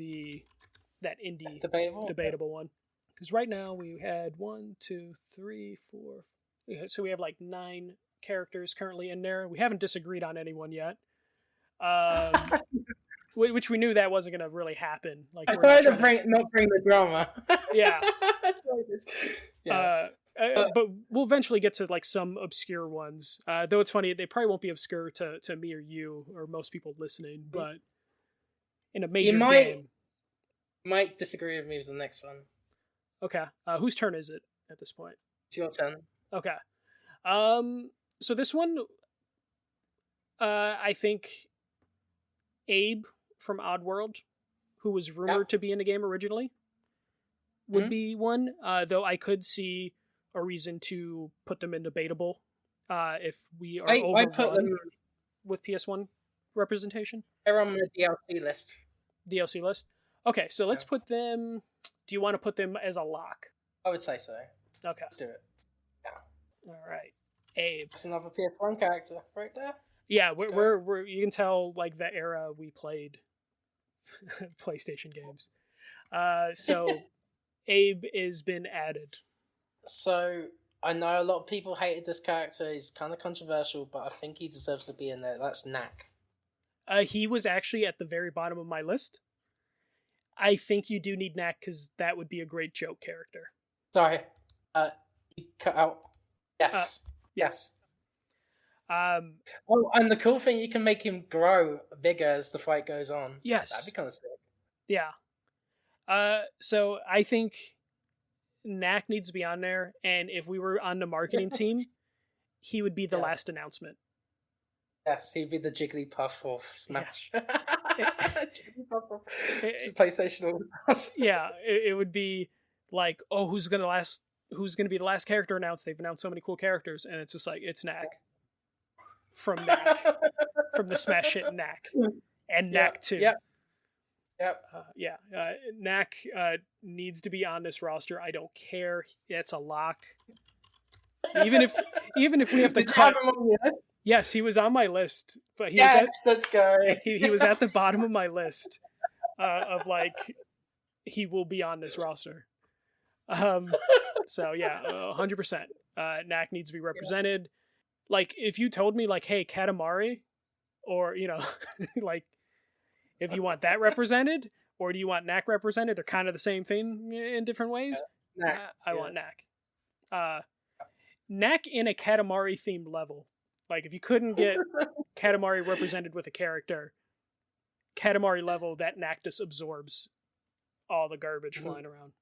that indie debatable one, because right now we had 1, 2, 3, 4. So we have like 9 characters currently in there. We haven't disagreed on anyone yet. Which we knew that wasn't going to really happen. Like, I tried to not bring the drama. Yeah. But we'll eventually get to like some obscure ones. Though it's funny, they probably won't be obscure to me or you or most people listening. But in a major game, might disagree with me with the next one. Okay. Whose turn is it at this point? It's your turn. Okay. So this one, I think Abe from Oddworld, who was rumored to be in the game originally, would be one. Though I could see a reason to put them in debatable if we are overrun with PS1 representation. They're on the DLC list. DLC list? Okay, so let's put them... Do you want to put them as a lock? I would say so. Okay. Let's do it. Yeah. All right. Abe. That's another PS1 character right there. Yeah, we're you can tell like the era we played PlayStation games. So Abe has been added. So I know a lot of people hated this character. He's kind of controversial, but I think he deserves to be in there. That's Knack. He was actually at the very bottom of my list. I think you do need Knack because that would be a great joke character. Sorry, you cut out. Yes, yes. And the cool thing, you can make him grow bigger as the fight goes on. Yes, that'd be kind of sick. Yeah. So I think Knack needs to be on there, and if we were on the marketing team, he would be the last announcement. Yes, he'd be the Jigglypuff of Smash. Jigglypuff of PlayStation All-Stars. Yeah, it would be like, oh, who's gonna be the last character announced? They've announced so many cool characters, and it's just like, it's Knack. From Knack. From the Smash hit Knack. And Knack 2. Yep. Knack needs to be on this roster. I don't care. It's a lock. Even if we have to cut. Yes, he was on my list, but let's go. He was at the bottom of my list of like, he will be on this roster. So yeah, 100%. Knack needs to be represented. Yeah. Like, if you told me like, hey, Katamari, or like, if you want that represented, or do you want Knack represented? They're kind of the same thing in different ways. I want Knack. Knack in a Katamari themed level. Like, if you couldn't get Katamari represented with a character, Katamari level that Knack just absorbs all the garbage flying around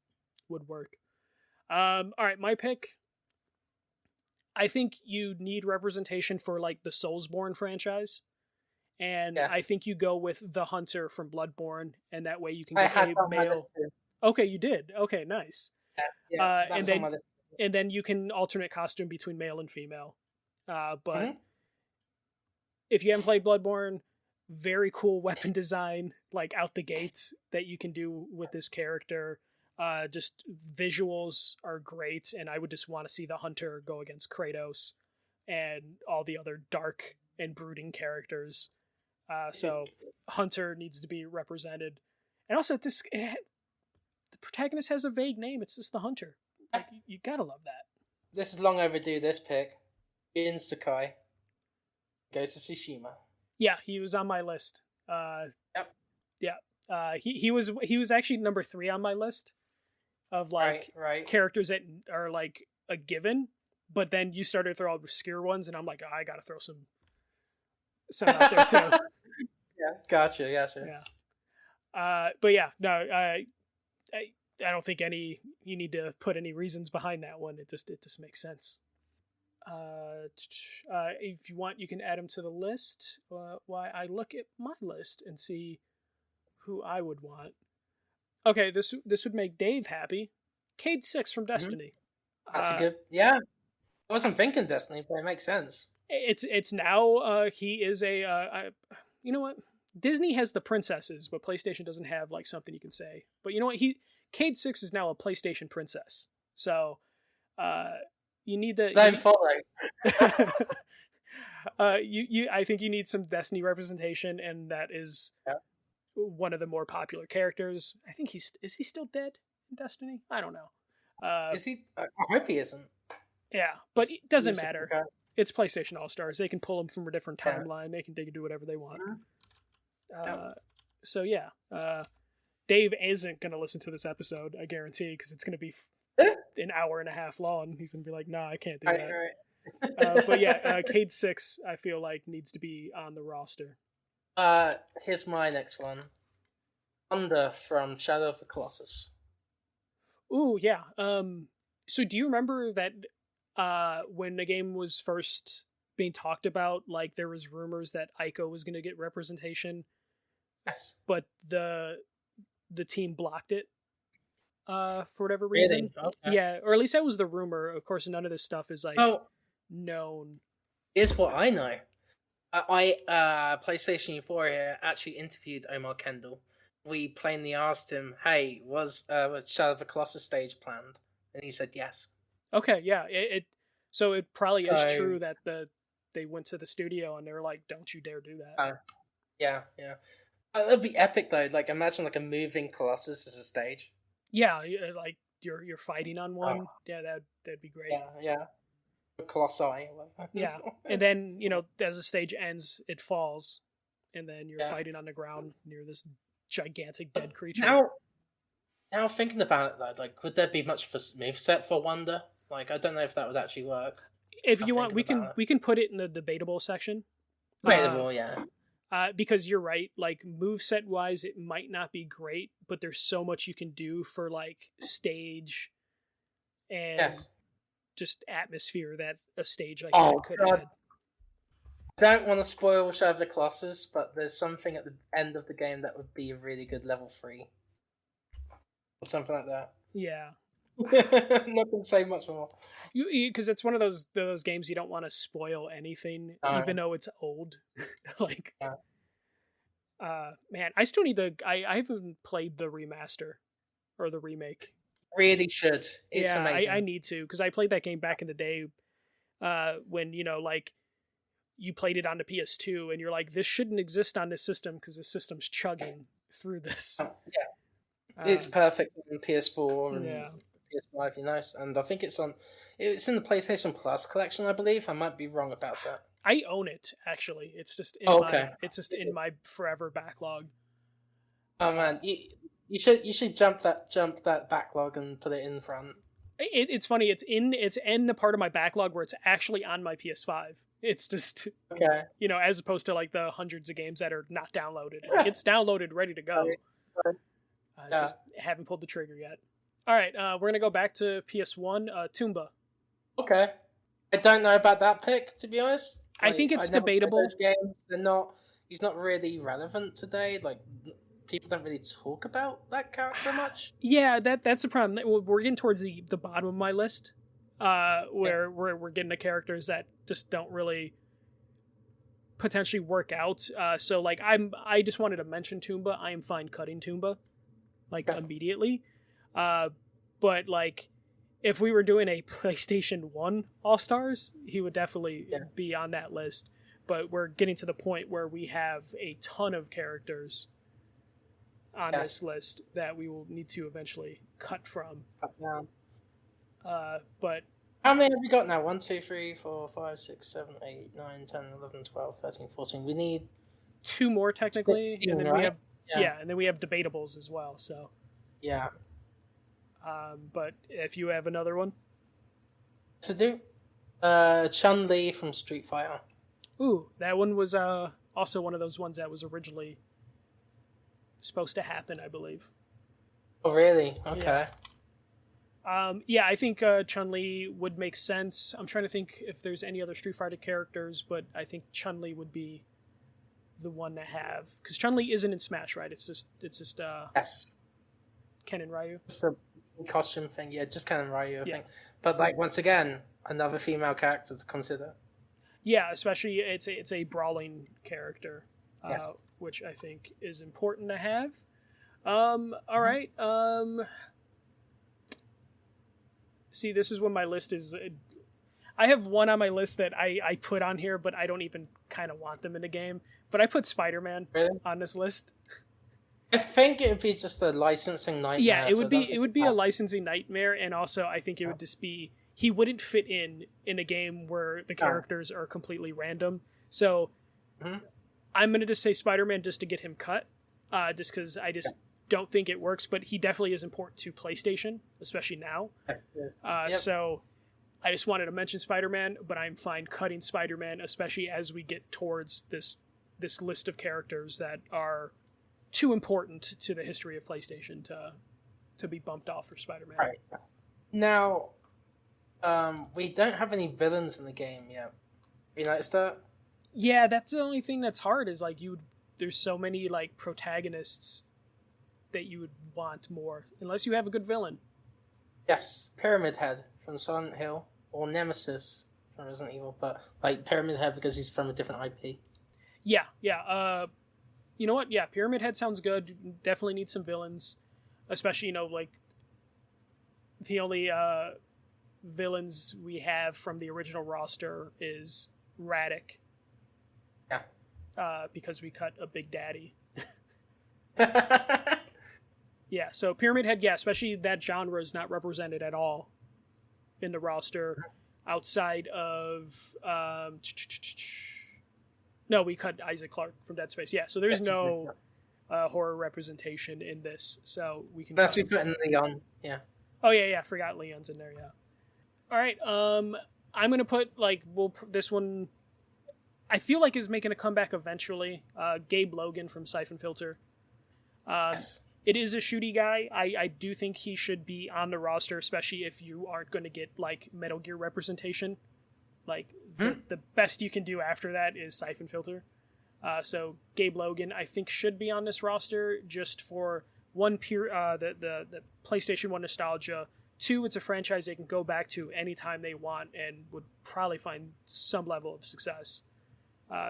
would work. All right, my pick. I think you need representation for like the Soulsborne franchise. And I think you go with the Hunter from Bloodborne, and that way you can get a male. Okay, you did. Okay, nice. And then you can alternate costume between male and female. But if you haven't played Bloodborne, very cool weapon design, like out the gates, that you can do with this character. Just visuals are great, and I would just want to see the Hunter go against Kratos and all the other dark and brooding characters. So Hunter needs to be represented, and also the protagonist has a vague name. It's just the Hunter. Like, you gotta love that. This is long overdue. This pick, In Sakai, Ghost of Tsushima. Yeah, he was on my list. Yep. Yeah. He was actually number 3 on my list of like characters that are like a given, but then you started to throw out obscure ones, and I'm like, oh, I gotta throw some out there too. Yeah, gotcha. Yeah. But yeah, no, I don't think you need to put any reasons behind that one. It just makes sense. If you want, you can add them to the list. Why I look at my list and see who I would want. Okay, this would make Dave happy. Cade 6 from Destiny. That's a good. Yeah, I wasn't thinking Destiny, but it makes sense. It's now he is a you know what? Disney has the princesses, but PlayStation doesn't have like something you can say. But you know what? Cade 6 is now a PlayStation princess. So you need the I'm following. I think you need some Destiny representation, and that is one of the more popular characters. I think is he still dead in Destiny? I don't know. Is he? I hope he isn't. Yeah, but it doesn't matter. Okay. It's PlayStation All-Stars. They can pull them from a different timeline. They can do whatever they want. So yeah, Dave isn't going to listen to this episode, I guarantee, because it's going to be an hour and a half long. He's going to be like, nah, I can't do that. Right. But yeah, Cade 6, I feel like, needs to be on the roster. Here's my next one. Thunder from Shadow of the Colossus. Ooh, yeah. So do you remember that when the game was first being talked about, like, there was rumors that Ico was going to get representation? Yes. But the team blocked it for whatever reason. Really? Okay. Yeah, or at least that was the rumor. Of course, none of this stuff is like known. Here's what I know. PlayStation Euphoria actually interviewed Omar Kendall. We plainly asked him, "Hey, was Shadow of the Colossus stage planned?" And he said yes. Okay, yeah. So it probably is true that they went to the studio and they were like, "Don't you dare do that." Yeah. That'd be epic though. Like, imagine like a moving Colossus as a stage. Yeah, like you're fighting on one. Yeah, that'd be great. Yeah. Colossi. Yeah, and then as the stage ends, it falls, and then you're fighting on the ground near this gigantic dead creature. Now thinking about it though, like, would there be much of a moveset for Wonder? Like, I don't know if that would actually work. If you want, we can put it in the debatable section. Debatable, yeah. Because you're right, like, moveset wise, it might not be great, but there's so much you can do for like stage and just atmosphere that a stage like that could add. I don't want to spoil Shadow of the Colossus, but there's something at the end of the game that would be a really good level 3. Or something like that. Yeah. I'm not going to say much more. Because it's one of those games you don't want to spoil anything, even though it's old. Like, man, I still need I haven't played the remaster or the remake. Really should. It's amazing. I need to, because I played that game back in the day when, like, you played it on the PS2 and you're like, this shouldn't exist on this system because the system's chugging through this. It's perfect on PS4 and PS5, and I think it's in the PlayStation Plus collection, I believe. I might be wrong about that. I own it, actually. It's just in my forever backlog. Oh man, you should jump that backlog and put it in front. It's funny. It's in the part of my backlog where it's actually on my PS5. It's just as opposed to like the hundreds of games that are not downloaded. Like, it's downloaded, ready to go. Just haven't pulled the trigger yet. All right, we're gonna go back to PS1. Toomba. Okay, I don't know about that pick, to be honest. I think it's debatable. Those games, he's not really relevant today. Like, people don't really talk about that character much. Yeah, that's the problem. We're getting towards the bottom of my list, where we're getting to characters that just don't really potentially work out. So like, I just wanted to mention Toomba. I am fine cutting Toomba, like, immediately. But like, if we were doing a PlayStation 1 All-Stars, he would definitely be on that list. But we're getting to the point where we have a ton of characters on this list that we will need to eventually cut from. But how many have we got now? 1, 2, 3, 4, 5, 6, 7, 8, 9, 10, 11, 12, 13, 14. We need 2 more technically, 16, and then right? we have and then we have debatables as well. So yeah. But if you have another one, to do. Chun-Li from Street Fighter. Ooh, that one was also one of those ones that was originally supposed to happen, I believe. Oh, really? Okay. Yeah. Yeah, I think Chun-Li would make sense. I'm trying to think if there's any other Street Fighter characters, but I think Chun-Li would be the one to have, because Chun-Li isn't in Smash, right? It's just yes, Ken and Ryu. It's a costume thing, yeah, just Ken and Ryu, I think. But like once again, another female character to consider. Yeah, especially it's a brawling character, Yes. which I think is important to have. All right. See, this is when my list is. I have one on my list that I put on here, but I don't even kind of want them in the game. But I put Spider-Man on this list. I think it would be just a licensing nightmare. Yeah, it would be a licensing nightmare, and also I think it would just be he wouldn't fit in a game where the characters are completely random. So I'm gonna just say Spider-Man just to get him cut, just because I just don't think it works. But he definitely is important to PlayStation, especially now. So I just wanted to mention Spider-Man, but I'm fine cutting Spider-Man, especially as we get towards this list of characters that are too important to the history of PlayStation to be bumped off for Spider-Man. Right. Now, we don't have any villains in the game yet. You noticed that? Yeah, that's the only thing that's hard is like there's so many like protagonists that you would want more, unless you have a good villain. Yes, Pyramid Head from Silent Hill, or Nemesis from Resident Evil, but like Pyramid Head because he's from a different IP. Yeah. You know what? Yeah, Pyramid Head sounds good. Definitely need some villains, especially like the only villains we have from the original roster is Radic. Yeah. Because we cut a Big Daddy. Yeah, so Pyramid Head, yeah, especially that genre is not represented at all in the roster outside of... No, we cut Isaac Clarke from Dead Space. Yeah, so there's no horror representation in this, so we can... That's we put in Leon, yeah. Oh, yeah, forgot Leon's in there, yeah. All right, I'm going to put, this one... I feel like is making a comeback eventually. Gabe Logan from Siphon Filter. Yes. It is a shooty guy. I do think he should be on the roster, especially if you aren't going to get Metal Gear representation. The best you can do after that is Siphon Filter. So Gabe Logan, I think, should be on this roster just for one pure the PlayStation 1 nostalgia. 2, it's a franchise they can go back to anytime they want and would probably find some level of success.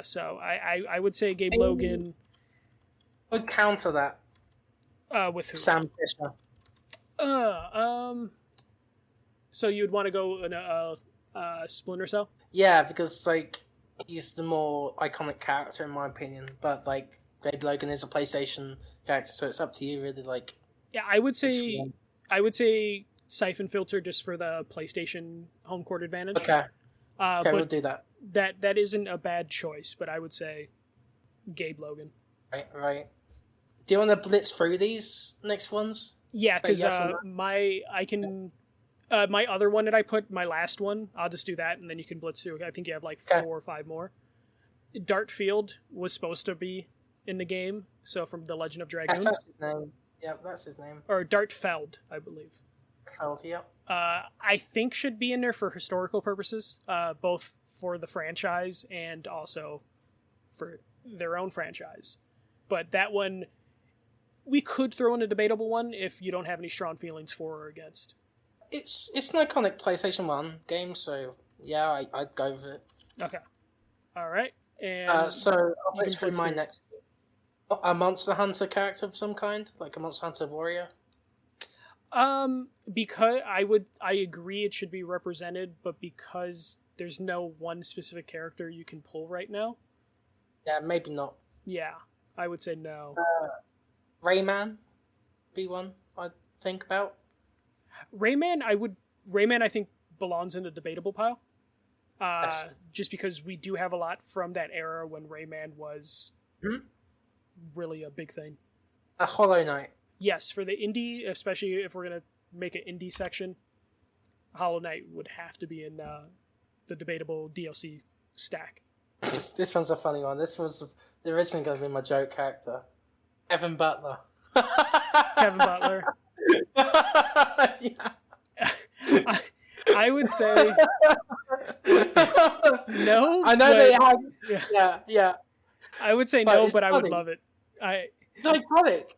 So I would say Gabe Logan. Would counter that. With who? Sam Fisher. So you'd want to go in a Splinter Cell? Yeah, because he's the more iconic character in my opinion. But Gabe Logan is a PlayStation character, so it's up to you really. Yeah, I would say Siphon Filter just for the PlayStation home court advantage. Okay. But we'll do that. That isn't a bad choice, but I would say Gabe Logan. Right. Do you want to blitz through these next ones? Yeah, because my other one that I put, my last one, I'll just do that, and then you can blitz through. I think you have 4 or 5 more. Dartfield was supposed to be in the game, so from The Legend of Dragoon. That's his name. Yeah, that's his name. Or Dartfeld, I believe. Feld, yeah. I think should be in there for historical purposes, both for the franchise and also for their own franchise. But that one, we could throw in a debatable one if you don't have any strong feelings for or against. It's an iconic PlayStation 1 game, so yeah, I'd go with it. Okay. All right. And so I'll blitz through my next. A Monster Hunter character of some kind, like a Monster Hunter warrior. Because I agree it should be represented, but because there's no one specific character you can pull right now. Yeah, maybe not. Yeah, I would say no. Rayman, be one I'd think about. Rayman, I think belongs in the debatable pile. Yes. Just because we do have a lot from that era when Rayman was really a big thing. A Hollow Knight. Yes, for the indie, especially if we're going to make an indie section, Hollow Knight would have to be in the debatable DLC stack. This one's a funny one. This was originally going to be my joke character, Kevin Butler. Kevin Butler. Yeah. I would say no. I know they had. Yeah. I would say no, but funny. I would love it. It's iconic.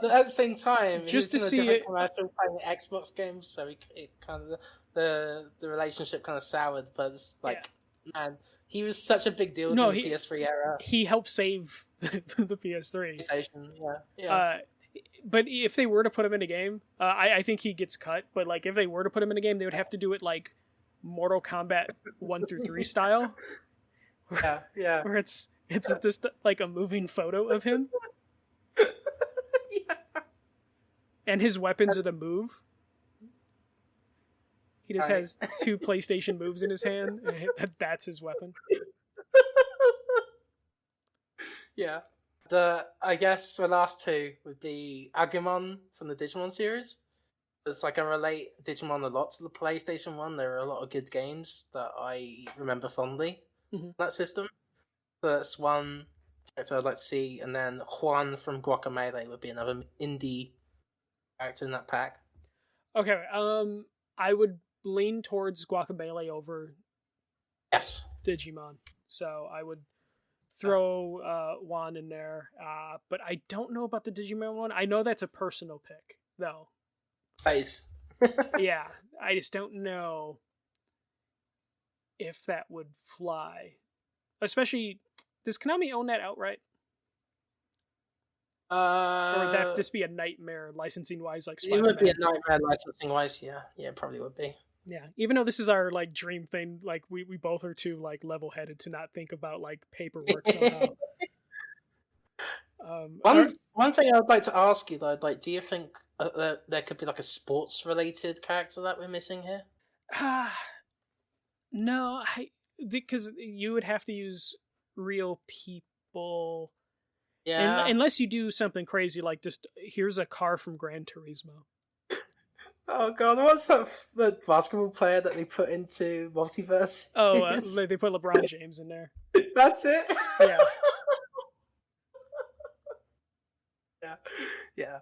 At the same time, just to see it, commercial playing Xbox games, so it kind of the relationship kind of soured. But it's like, man, he was such a big deal to the PS3 era. He helped save the PS3. Yeah. But if they were to put him in a game, I think he gets cut. But like, if they were to put him in a game, they would have to do it like Mortal Kombat 1 through 3 style. Yeah. Where it's just like a moving photo of him. Yeah. And his weapons are the move. He just has 2 PlayStation moves in his hand, and that's his weapon. Yeah. I guess the last 2 would be Agumon from the Digimon series. It's like I relate Digimon a lot to the PlayStation 1. There are a lot of good games that I remember fondly in that system. So that's one character I'd like to see. And then Juan from Guacamelee would be another indie character in that pack. Okay, I would lean towards Guacamelee over Digimon. So I would throw Juan in there. But I don't know about the Digimon one. I know that's a personal pick, though. Space. Yeah, I just don't know if that would fly. Especially, does Konami own that outright? Or would that just be a nightmare licensing-wise, like Spider-Man? It would be a nightmare licensing-wise, yeah. Yeah, it probably would be. Yeah, even though this is our like dream thing, like we both are too like level-headed to not think about like paperwork somehow. One thing I would like to ask you though, like, do you think there could be like a sports-related character that we're missing here? No, because you would have to use real people. Yeah. Unless you do something crazy like just here's a car from Gran Turismo. Oh god, what's the basketball player that they put into Multiverse? Oh, they put LeBron James in there. That's it? Yeah.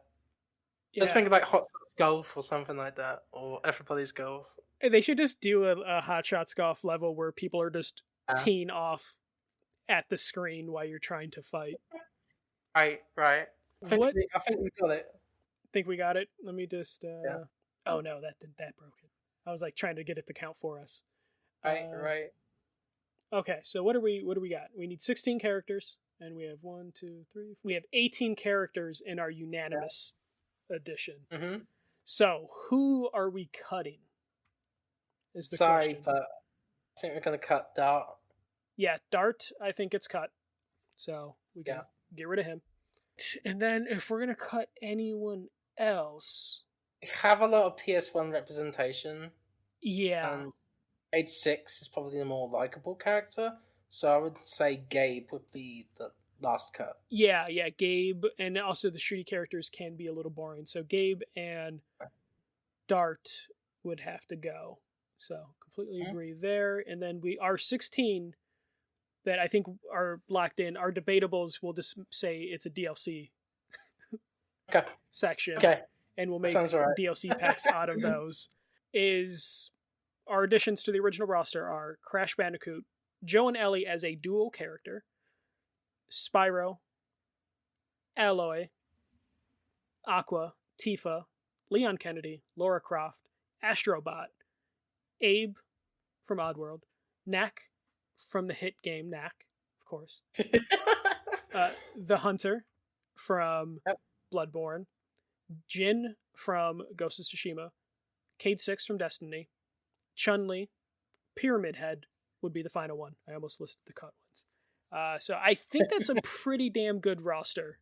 Let's think of like Hot Shots Golf or something like that, or Everybody's Golf. They should just do a Hot Shots Golf level where people are just teeing off at the screen while you're trying to fight. Right. I think we got it. Think we got it? Let me just... Oh no, that broke it. I was like trying to get it to count for us. Right. Okay, so what do we got? We need 16 characters, and we have we have 18 characters in our unanimous edition. Mm-hmm. So who are we cutting? Is the question. But I think we're gonna cut Dart. Yeah, Dart. I think it's cut. So we can get rid of him. And then if we're gonna cut anyone else. Have a lot of PS1 representation. Yeah. And Age 6 is probably the more likable character. So I would say Gabe would be the last cut. Yeah, Gabe. And also the shooty characters can be a little boring. So Gabe and Dart would have to go. So completely agree there. And then our 16 that I think are locked in, our debatables, we'll just say it's a DLC section. Okay. And we'll make DLC packs out of those. Is our additions to the original roster are Crash Bandicoot, Joe and Ellie as a dual character, Spyro, Alloy, Aqua, Tifa, Leon Kennedy, Lara Croft, Astrobot, Abe from Oddworld, Knack from the hit game Knack, of course, the Hunter from Bloodborne, Jin from Ghost of Tsushima, Cade 6 from Destiny, Chun-Li, Pyramid Head would be the final one. I almost listed the cut ones. So I think that's a pretty damn good roster.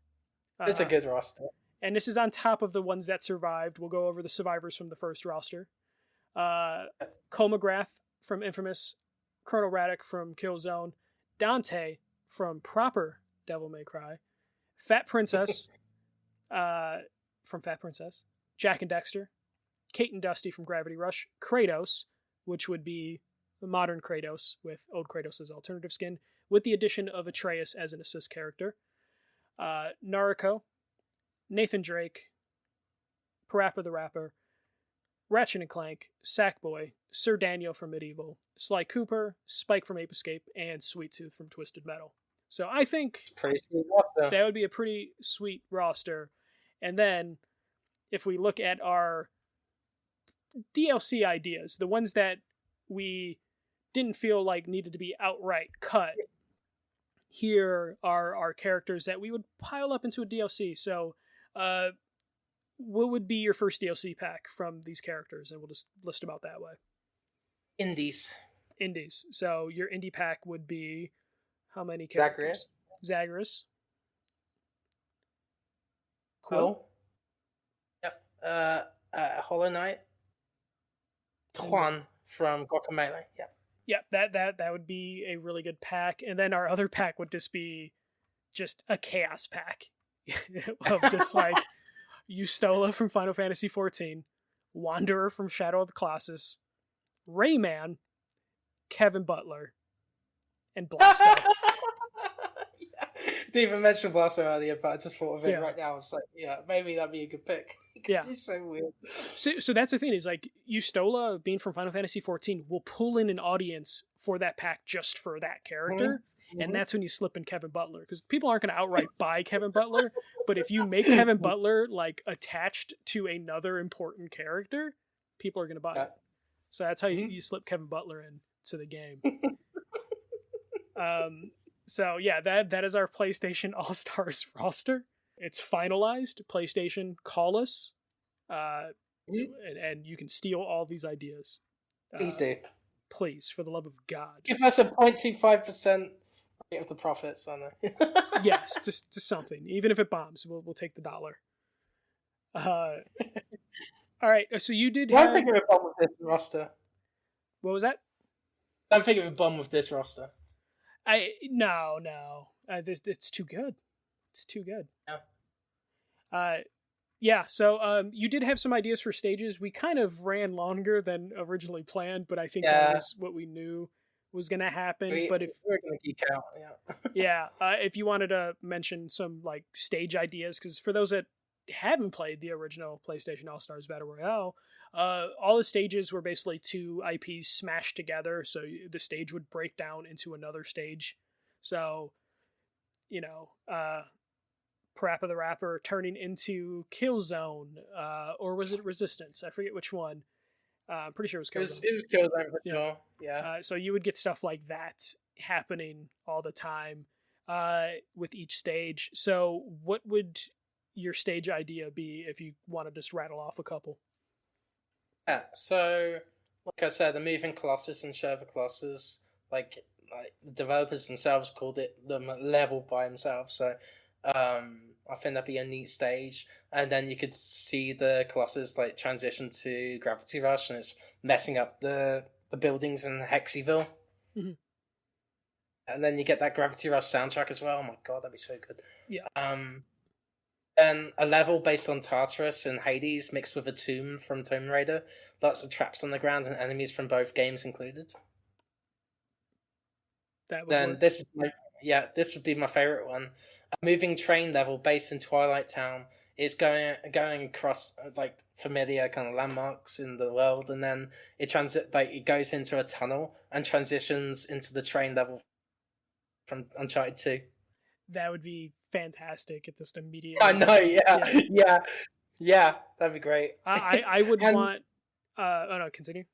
It's a good roster. And this is on top of the ones that survived. We'll go over the survivors from the first roster. Colmagrath from Infamous, Colonel Raddick from Killzone, Dante from proper Devil May Cry, Fat Princess from Fat Princess, Jack and Dexter, Kate and Dusty from Gravity Rush, Kratos, which would be modern Kratos with old Kratos' alternative skin, with the addition of Atreus as an assist character. Naruto, Nathan Drake, Parappa the Rapper, Ratchet and Clank, Sackboy, Sir Daniel from Medieval, Sly Cooper, Spike from Ape Escape, and Sweet Tooth from Twisted Metal. So I think pretty sweet roster. That would be a pretty sweet roster. And then if we look at our DLC ideas, the ones that we didn't feel like needed to be outright cut, here are our characters that we would pile up into a DLC. So what would be your first DLC pack from these characters? And we'll just list them out that way. Indies. So your indie pack would be how many characters? Zagreus. Cool. Yep. Hollow Knight. Tuan from Guacamelee. Yep. That would be a really good pack. And then our other pack would just be just a chaos pack of just like Eustola from Final Fantasy XIV, Wanderer from Shadow of the Colossus, Rayman, Kevin Butler, and Blasto. Didn't even mention Blasto earlier, but I just thought of it right now. I was like, maybe that'd be a good pick. Because he's so weird. So that's the thing, is like Eustola, being from Final Fantasy XIV, will pull in an audience for that pack just for that character. Mm-hmm. And that's when you slip in Kevin Butler, because people aren't going to outright buy Kevin Butler, but if you make Kevin Butler like attached to another important character, people are going to buy it. So that's how you slip Kevin Butler into the game. So yeah, that is our PlayStation All-Stars roster. It's finalized. PlayStation, call us, and you can steal all these ideas. Please do. Please, for the love of God. Give us a 0.25% of the profits on it. Yes, just something. Even if it bombs, we'll take the dollar. All right, so you did have... I think it would bomb with this roster. What was that? I don't think it would bomb with this roster. No. It's too good. It's too good. Yeah. So you did have some ideas for stages. We kind of ran longer than originally planned, but I think that was what we knew was going to happen. But if we're going to geek out, if you wanted to mention some like stage ideas, because for those that haven't played the original PlayStation All-Stars Battle Royale, all the stages were basically two IPs smashed together, so the stage would break down into another stage. So, Parappa the Rapper turning into Killzone, or was it Resistance? I forget which one. I'm pretty sure it was Killzone. It was Killzone for sure. Yeah. So you would get stuff like that happening all the time with each stage. So what would your stage idea be if you want to just rattle off a couple? Yeah, so like I said, the Moving Colossus and Show the Colossus, like the developers themselves called them a level by themselves. So I think that'd be a neat stage. And then you could see the Colossus like transition to Gravity Rush, and it's messing up the buildings in Hexyville. Mm-hmm. And then you get that Gravity Rush soundtrack as well. Oh my god, that'd be so good. Yeah. And a level based on Tartarus and Hades mixed with a tomb from Tomb Raider. Lots of traps on the ground and enemies from both games included. That would work. This would be my favorite one. A moving train level based in Twilight Town is going across like familiar kind of landmarks in the world, and then it goes into a tunnel and transitions into the train level from Uncharted 2. That would be fantastic. It just immediately. I know, yeah, that'd be great. I would want. Oh no, continue.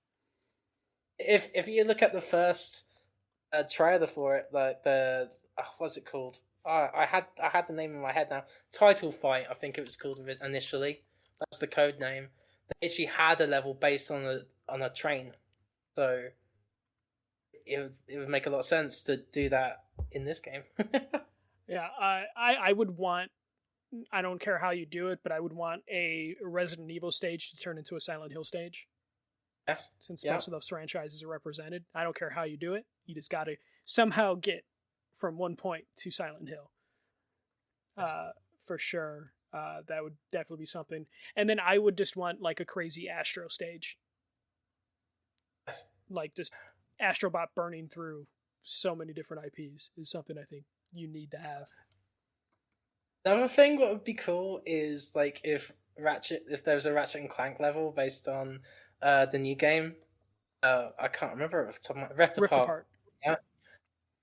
If you look at the first trailer for it, like what's it called? I had the name in my head now. Title Fight, I think it was called initially. That was the code name. They actually had a level based on a train, so it would make a lot of sense to do that in this game. Yeah, I would want, I don't care how you do it, but I would want a Resident Evil stage to turn into a Silent Hill stage. Yes. Since most of those franchises are represented. I don't care how you do it. You just got to somehow get from one point to Silent Hill. For sure. That would definitely be something. And then I would just want like a crazy Astro stage. Yes. Like just Astrobot burning through so many different IPs is something I think you need to have. Another thing what would be cool is like if there was a Ratchet and Clank level based on the new game. I can't remember off the top of my Rift Apart. Yeah.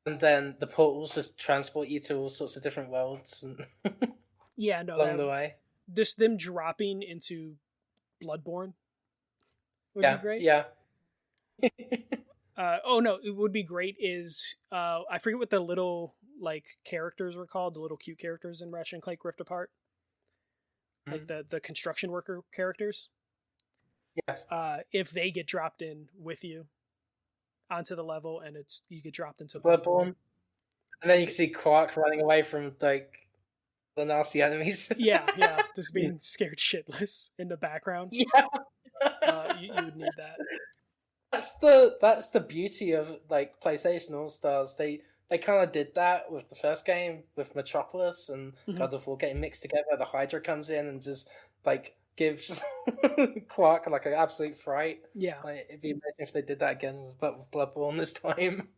And then the portals just transport you to all sorts of different worlds and yeah, no, along the way. Just them dropping into Bloodborne would be great. Yeah. Oh no, it would be great is I forget what the little like characters were called, the little cute characters in Ratchet and Clank Rift Apart. Like the construction worker characters. Yes. If they get dropped in with you onto the level and you get dropped into Bloodborne. And then you can see Quark running away from like the nasty enemies. yeah, just being scared shitless in the background. Yeah. You would need that. That's the beauty of like PlayStation All-Stars. They kind of did that with the first game with Metropolis and God of War getting mixed together. The Hydra comes in and just like gives Quark like an absolute fright. Yeah, like, it'd be amazing if they did that again with Bloodborne this time.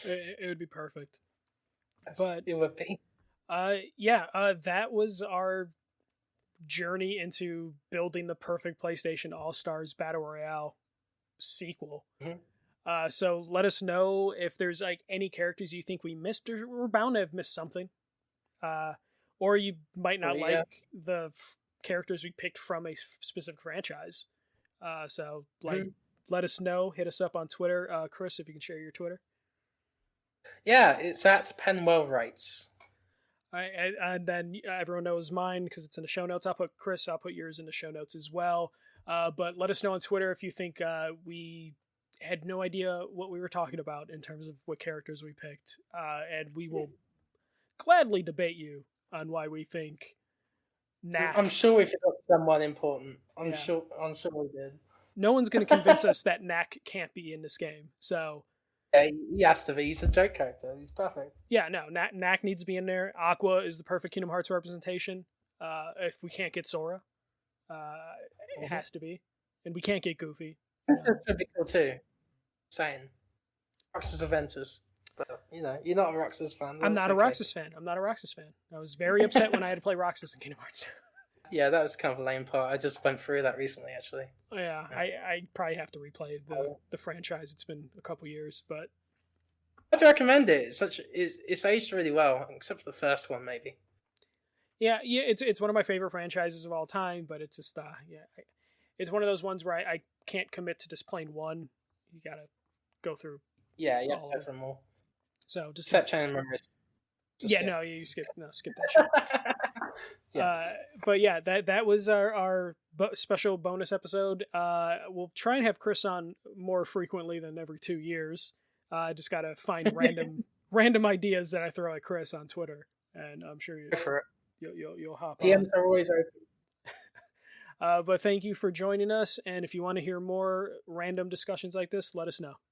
it would be perfect. Yes, but it would be. That was our journey into building the perfect PlayStation All-Stars Battle Royale sequel. So let us know if there's like any characters you think we missed, or we're bound to have missed something. Or you might not like the characters we picked from a specific franchise. So let us know. Hit us up on Twitter. Chris, if you can share your Twitter. Yeah, it's at Penwell Writes. And then everyone knows mine because it's in the show notes. I'll put yours in the show notes as well. But let us know on Twitter if you think we had no idea what we were talking about in terms of what characters we picked. And we will gladly debate you on why we think Knack. I'm sure we forgot someone important. I'm sure we did. No one's going to convince us that Knack can't be in this game. So yeah, he has to be. He's a joke character. He's perfect. Yeah, no, Knack needs to be in there. Aqua is the perfect Kingdom Hearts representation. If we can't get Sora, it has to be. And we can't get Goofy. That would be cool too. Saying Roxas Aventus. But, you're not a Roxas fan. I'm not a Roxas fan. I was very upset when I had to play Roxas in Kingdom Hearts 2. Yeah, that was kind of a lame part. I just went through that recently, actually. Yeah, I probably have to replay the franchise. It's been a couple years, but I'd recommend it. It's aged really well, except for the first one, maybe. Yeah, it's one of my favorite franchises of all time, but it's just it's one of those ones where I can't commit to just playing one. You gotta go through. Yeah, you have to go through them all. So just except Chain of Memories. No, you skip that shit. But yeah, that was our special bonus episode. We'll try and have Chris on more frequently than every 2 years. I just gotta find random ideas that I throw at Chris on Twitter, and I'm sure you'll hop on. DMs are always open. But thank you for joining us, and if you want to hear more random discussions like this, let us know.